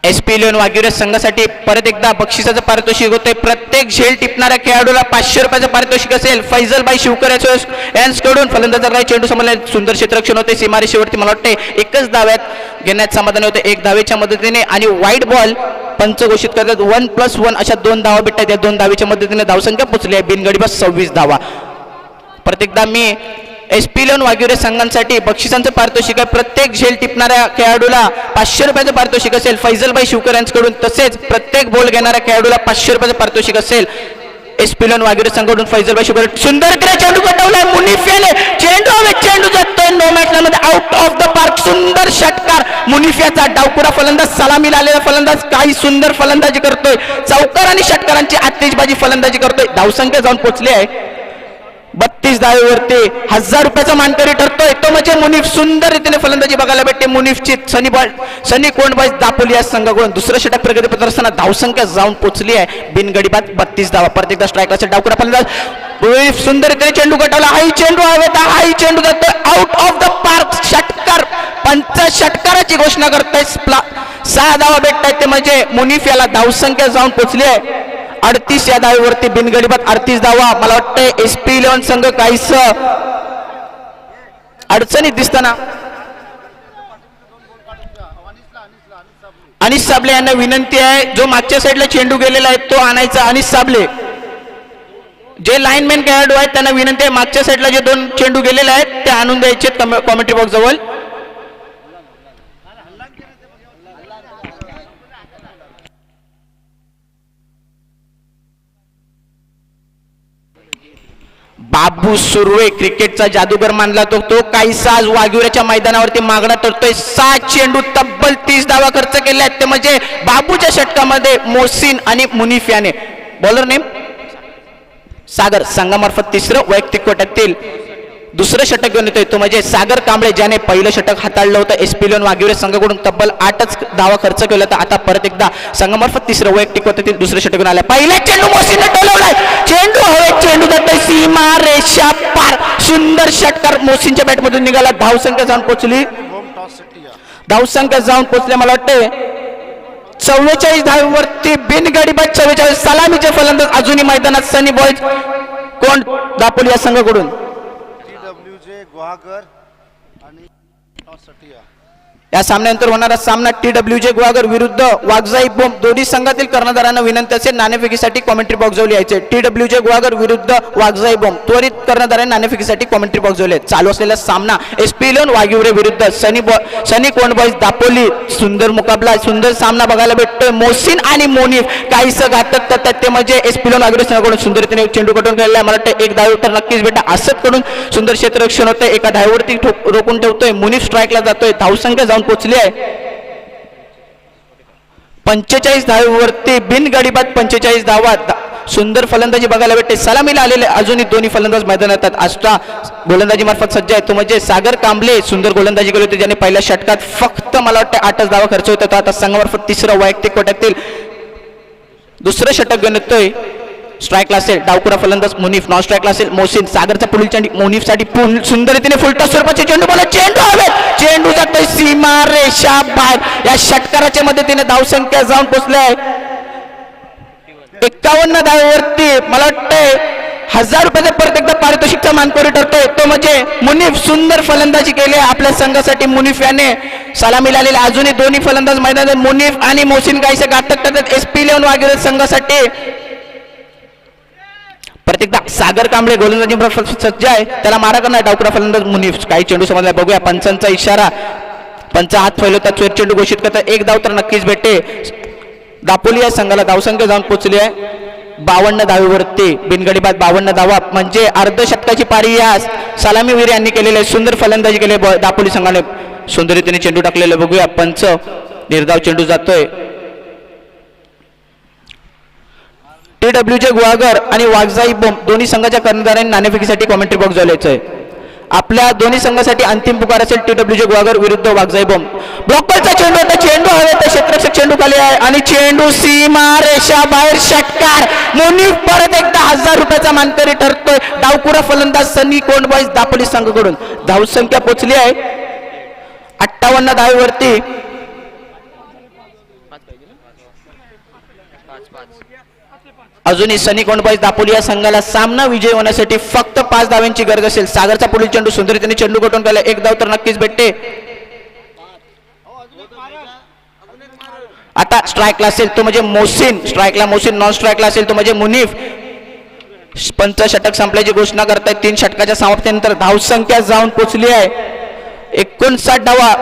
SP11 वाघिवरे संघासाठी परत एकदा बक्षिसाचं पारितोषिक होते. प्रत्येक झेल टिपणाऱ्या खेळाडूला 500 रुपयाचं पारितोषिक असेल. फैजलबाई शिवकर यांच्याकडून फलंदाजाला चेंडू सांभाळले. सुंदर क्षेत्ररक्षण होते. सीमारेषेवरती मला वाटते 1च धाव्यात घेण्यात समाधान होते. 1 धावेच्या मदतीने आणि वाईट बॉल पंच घोषित करतात. 1+1 अशा 2 धावा भेटतात. या 2 धावेच्या मदतीने धावसंख्या पोहोचली आहे बिनगडीबाद 26 धावा. प्रत्येकदा मी SP11 वाघिवरे संघांसाठी बक्षिसांचं पारितोषिक आहे. प्रत्येक झेल टिपणाऱ्या खेळाडूला 500 रुपयाचं पारितोषिक असेल फैजलबाई शिवकर यांच्याकडून. तसेच प्रत्येक बॉल घेणाऱ्या खेळाडूला 500 रुपयाचं पारितोषिक असेल SP11 वाघिवरे संघाकडून. फैजलबाई शिवकर सुंदर चेंडू गटवलाय मुनीफ याने. चेंडू जातोय नो मॅचमध्ये आउट ऑफ द पार्क. सुंदर षटकार मुनीफ याचा. डावकुरा फलंदाज सलामीला आलेला फलंदाज काही सुंदर फलंदाजी करतोय. चौकार आणि षटकारांची आतिषबाजी फलंदाजी करतोय. धावसंख्या जाऊन पोहोचली आहे 32 धावेवरती. 1000 रुपयाचा मानकरी ठरतोय तो म्हणजे मुनीफ. सुंदर रीतीने फलंदाजी बघायला भेटते मुनीफची. सनी कोंड बॉईज दापोली या संघाकडून. दुसरं षटक प्रगतीपथावर असताना धावसंख्या जाऊन पोहोचली आहे बिनगडीबाद 32 धावा. परत एकदा स्ट्राईक असेल डावकुरा फलंदाज. मुनीफ सुंदरतेने चेंडू गटवला, हाई चेंडू हवेत, हाई चेंडू जातोय आउट ऑफ द पार्क. षटकार, पंच षटकाराची घोषणा करताय. 6 धावा भेटतायत ते म्हणजे मुनीफ याला धावसंख्या जाऊन पोहोचली आहे 38 या धावेवरती बिनगडीबाद 38 धावा. मला वाटतंय SP11 संघ काहीस अडचणीत दिसताना. अनिश साबले यांना विनंती आहे, जो मागच्या साईडला चेंडू गेलेला आहे तो आणायचा. अनिश साबले, जे लाईनमॅन खेळाडू आहेत त्यांना विनंती आहे, मागच्या साईडला जे 2 चेंडू गेलेले आहेत ते आणून द्यायचे कॉमेंट्री बॉक्स जवळ. बाबू सुर्वे क्रिकेटचा जादूगर मानला तो काहीसा आज वाघिवऱ्याच्या मैदानावरती मागणा ठरतोय. 7 चेंडू तब्बल 30 धावा खर्च केले आहेत ते म्हणजे बाबूच्या षटकामध्ये मोहसिन आणि मुनीफ याने. बॉलर नेम सागर, संघामार्फत तिसरं वैयक्तिक कोट्यातील दुसरं षटक घेऊन येतोय तो म्हणजे सागर कांबळे, ज्याने पहिलं षटक हाताळलं होतं. SP11 वाघिवरे संघाकडून तब्बल 8च धावा खर्च केला होता. आता परत एकदा संघामार्फत तिसरं वैयक्तिक कोट्यातील दुसरं षटक घेऊन आलं. पहिला चेंडू मोहसिनने टोलवलाय, चेंडू हवेत, चेंडू जातोय सीमा रेषा पार. सुंदर षटकार मोहसिनच्या बॅटमधून निघाला. धावसंख्या जाऊन पोहोचली, धावसंख्या जाऊन पोहोचल्या मला वाटते 44 धावेवरती बिनगडीबाद 44. सलामीचे फलंदाज अजूनही मैदानात सनी बॉयज कोण दापोली या संघाकडून. गुहागर आणि सटिया. या सामन्यानंतर होणारा सामना TWJ गुहागर विरुद्ध वाघजाई बोंब. दोन्ही संघातील कर्णधारांना विनंती असेल नाणेफेकीसाठी कॉमेंट्री बॉक्स जवळ यायचे. TWJ गुहागर विरुद्ध वाघजाई बोंब. त्वरित कर्णधारांनी नाणेफेकीसाठी कॉमेंट्री बॉक्स जवळ. चालू असलेला सामना SP11 वाघिवरे विरुद्ध सनी कोंड बॉयज दापोली. सुंदर मुकाबला, सुंदर सामना बघायला भेटतोय. मोहसिन आणि मोनीफ काहीसं घातक करतात ते म्हणजे SP11 वाघिवरे संघाकडून सुंदरतेने चेंडू कटून खेळला. मला वाटतं 1 धाव तर नक्कीच भेटा. असत कडून सुंदर क्षेत्ररक्षण होतंय, एका धावेवरती रोखून ठेवतोय. मुनीफ स्ट्राईकला जातोय. धावसंख्या जाऊन पोहोचली आहे 45 धावेवरती बिनगडीबाद 45 धावा. सुंदर फलंदाजी बघायला भेटते. सलामीला आलेले अजूनही दोन्ही फलंदाज मैदानात येतात. अष्टा गोलंदाजी मार्फत सज्ज आहे तो म्हणजे सागर कांबळे. सुंदर गोलंदाजी केली होती, ज्याने पहिल्या षटकात फक्त मला वाटतं 8च धावा खर्च होता. आता संघामार्फत तिसरं वैयक्तिक कोट्यातील दुसरं षटक घेऊन येतोय. स्ट्राईकला असेल डावकुरा फलंदाज मुनीफ, नॉन स्ट्राईकला असेल मोहसिन. सागरचा पुढील चेंडू मुनीफसाठी सुंदर रीतीने फुलटा स्वरूपाचे चेंडू बोला, चेंडू हवे, चेंडू जातोय सीमा रेषा बाहेर. या षटकाराच्या मदतीने धावसंख्या जाऊन पोहोचल्या 51 धावेवरती. मला वाटतंय 1000 रुपयाचे परत एकदा पारितोषिकचा मानकरी ठरतोय तो म्हणजे मुनीफ. सुंदर फलंदाजी केली आपल्या संघासाठी मुनीफ याने. सलामीला आलेले अजूनही दोन्ही फलंदाज मैदानात मुनीफ आणि मोहसिन काहीसे घातक करतात SP11 वाघिवरे संघासाठी. परत एकदा सागर कांबळे गोलंदाजी सज्ज आहे, त्याला मारा करणार डावकुरा फलंदाज मुनीफ. काही चेंडू समजला बघूया. पंचांचा इशारा, पंच हात फैलवतात, चोर चेंडू घोषित करतात. 1 धाव तर नक्कीच भेटे. दापोली या संघाला धावसंख्या जाऊन पोहोचली आहे 52 धावेवरती बिनगडीबाद 52 धावा म्हणजे अर्धशतकाची पारी या सलामीवीर यांनी केलेली आहे. सुंदर फलंदाजी केली दापोली संघाने. सुंदर रीतीने चेंडू टाकलेला बघूया. पंच निर्धाव चेंडू जातोय. TWJ गुहागर आणि वाघजाई बोंब दोन्ही संघाच्या कर्णधारांनी नाणेफेकीसाठी कॉमेंट्री बॉक्स जायचं आहे. आपल्या दोन्ही संघासाठी अंतिम पुकार असेल TWJ गुहागर विरुद्ध वाघजाई बोंब. ब्लॉकरचा चेंडू होता, चेंडू हवे तर क्षेत्ररक्षक चेंडू खाली आहे आणि चेंडू सीमा रेषा बाहेर. षटकार. मुनीफ परत एकदा 1000 रुपयाचा मानकरी ठरतोय. डावकुरा फलंदाज सनी कोंड बॉयज दापोली संघाकडून. धावसंख्या पोहोचली आहे 58 धावेवरती. अजूनही सनी कोंड बॉयज दापोली या संघाला सामना विजय होण्यासाठी फक्त 5 धावांची गरज असेल. सागरचा पुढील चेंडू सुंदरतेने चेंडू कटून गेला. 1 धाव तर नक्कीच भेटते. आता स्ट्राईकला असेल तो म्हणजे मोहसिन, स्ट्राईकला मोहसिन, नॉन स्ट्राईकला असेल तो म्हणजे मुनीफ. पंच षटक संपल्याची घोषणा करतायत. 3 षटकाच्या समाप्तीनंतर धावसंख्या जाऊन पोहोचली आहे 59 धावा,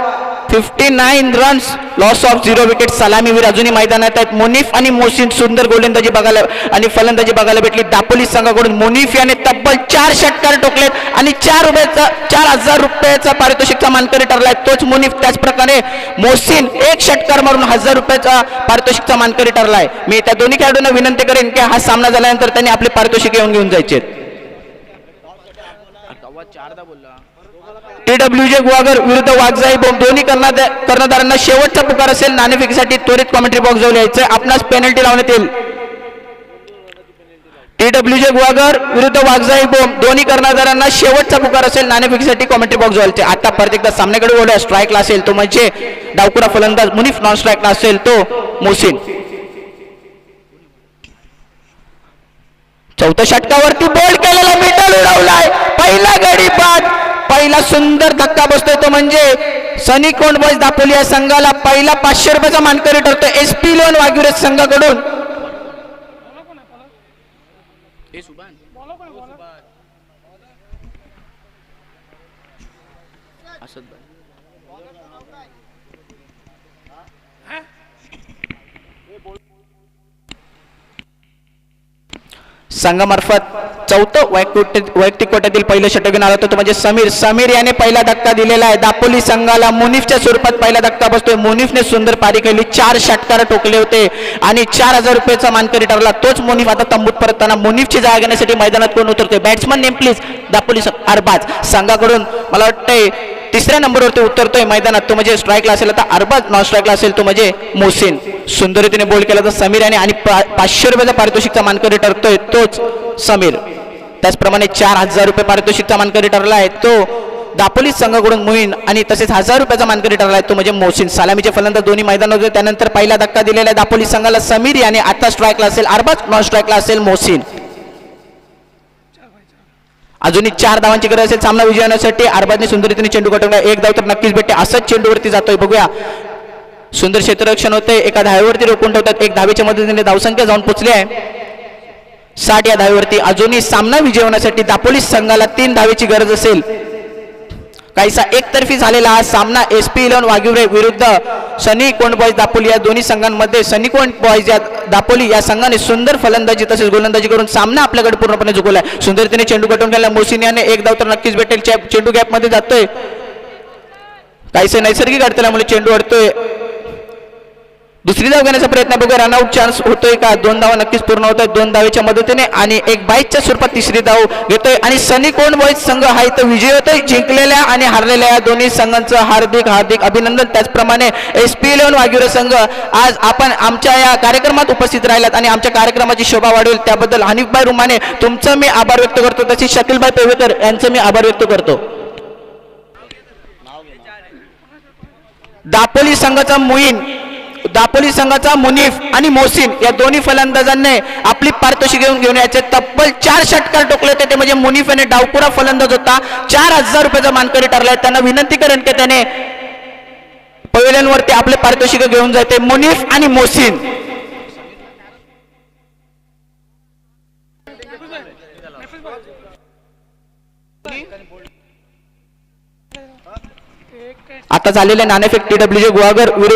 59 रन्स, लॉस ऑफ 0 विकेट. सलामीवीर अजूनही मैदानात आहेत. मुनीफ आणि मोहसिन. सुंदर गोलंदाजी बघायला आणि फलंदाजी बघायला भेटली दापोली संघाकडून. मुनीफ याने तब्बल 4 षटकार टोकलेत आणि 4000 रुपयाचा पारितोषिकचा मानकरी ठरलाय तोच मुनीफ. त्याचप्रकारे मोहसिन 1 षटकार मारून 1000 रुपयाचा पारितोषिकचा मानकरी ठरलाय. मी त्या दोन्ही खेळाडूंना विनंती करेन की हा सामना झाल्यानंतर त्यांनी आपले पारितोषिक घेऊन जायचे. TWJ गुहागर विरुद्ध वाघजाई बोंब दोन्ही कर्णधारांना शेवटचा पुकार असेल नाणेफेकीसाठी त्वरित कॉमेंट्री बॉक्स जवळ यायचं. आपणास पेनल्टी लावण्यात येईल. TWJ गुहागर विरुद्ध वाघजाई बोम दोन्ही कर्णधारांना शेवटचा पुकार असेल नाणेफेकीसाठी कॉमेंट्री बॉक्स जवळचे. आता परत एकदा सामन्याकडे वळूया. स्ट्राईकला असेल तो म्हणजे डावकुरा फलंदाज मुनीफ, नॉन स्ट्राईकला असेल तो मोहसिन. चौथ्या षटकावरती बोल्ड केलेला मिडल उडवलाय. पहिला गडी बाद, पहिला सुंदर धक्का बसतोय तो म्हणजे सनी कोंड बॉयज दापोली या संघाला पहिला 500 रुपयाचा मानकरी ठरतो SP11 वाघिवरे संघाकडून. संघामार्फत चौथं वैयक्तिक कोट्यातील पहिलं षटक घेऊन आला तो म्हणजे समीर याने पहिला धक्का दिलेला आहे. दापोली संघाला मुनीफच्या स्वरूपात पहिला धक्का बसतोय. मुनीफने सुंदर पारी केली, 4 षटकार ठोकले होते आणि 4000 रुपयाचा मानकरी ठरला तोच मुनीफ. आता तंबूत परतताना मुनीफची जागा घेण्यासाठी मैदानात कोण उतरते? Batsman name please. Dapoli Arbaz संघाकडून मला वाटतंय तिसऱ्या नंबरवरती उतरतोय मैदानात तो म्हणजे स्ट्राईकला असेल आता अरबाज, नॉन स्ट्राईकला असेल तो म्हणजे मोहसिन. सुंदर रीतीने बोल्ड केला तर समीर याने आणि 500 रुपयाचा पारितोषिकचा मानकरी ठरतोय तोच समीर. त्याचप्रमाणे 4000 रुपये पारितोषिकचा मानकरी ठरला आहे तो दापोली संघाकडून मोहीन आणि तसेच 1000 रुपयाचा मानकरी ठरला आहे तो म्हणजे मोहसिन. सलामीचे फलंदाज दोन्ही मैदानात होते. त्यानंतर पहिला धक्का दिलेला आहे दापोली संघाला समीर याने. आता स्ट्राईकला असेल अरबाज, नॉन स्ट्राईकला असेल मोहसिन. अजूनही 4 धावांची गरज असेल सामना विजय होण्यासाठी. अरबाजने सुंदर रीतीने चेंडू कटवला. एक धाव तर नक्कीच भेटते. असंच चेंडूवरती जातोय बघूया. सुंदर क्षेत्ररक्षण होते. एका धावेवरती रोखून ठेवतात. एक धावेच्या मदतीने धावसंख्या जाऊन पोहोचली आहे 60 या धावेवरती. अजूनही सामना विजय होण्यासाठी दापोली संघाला 3 धावेची गरज असेल. काहीसा एकतर्फी झालेला हा सामना SP11 वाघिवरे विरुद्ध सनी कोंड बॉयज दापोली या दोन्ही संघांमध्ये. सनी कोंड बॉयज या दापोली या संघाने सुंदर फलंदाजी तसेच गोलंदाजी करून सामना आपल्याकडे पूर्णपणे जिंकवलाय. सुंदरतेने चेंडू कटवून गेला मोहसिन याने. एक धाव तर नक्कीच भेटेल. चेंडू गॅप मध्ये जातोय. काहीसे नैसर्गिक अडथळ्यामुळे चेंडू अडतोय. दुसरी धाव घेण्याचा प्रयत्न बघूया. रनआउट चान्स होतोय का? 2 धावा नक्कीच पूर्ण होत आहेत 2 धावेच्या मदतीने आणि एक बाईकच्या स्वरूपात तिसरी धाव घेतोय आणि सनी कोंड बॉयज संघ हा इथं विजय होतोय. जिंकलेल्या आणि हारलेल्या या दोन्ही संघांचं हार्दिक हार्दिक अभिनंदन. त्याचप्रमाणे SP11 वाघिवरे संघ आज आपण आमच्या या कार्यक्रमात उपस्थित राहिलात आणि आमच्या कार्यक्रमाची शोभा वाढवेल त्याबद्दल हनीफभाई रुमाने तुमचं मी आभार व्यक्त करतो. तसेच शकीलभाई पेवेकर यांचं मी आभार व्यक्त करतो. दापोली संघाचा मोहीन, दापोली संघाचा मुनीफ आणि मोहसिन या दोन्ही फलंदाजांनी आपली पारितोषिक घेऊन याचे तब्बल 4 षटकार टोकले होते. ते म्हणजे मुनीफ याने डावकुरा फलंदाज होता. 4000 रुपयाचा मानकरी ठरलाय. त्यांना विनंती करेन की त्याने पवेलियन वरती आपले पारितोषिक घेऊन जाते. मुनीफ आणि मोहसिन. आता झालेले नाणेफेक TWJ गुहागर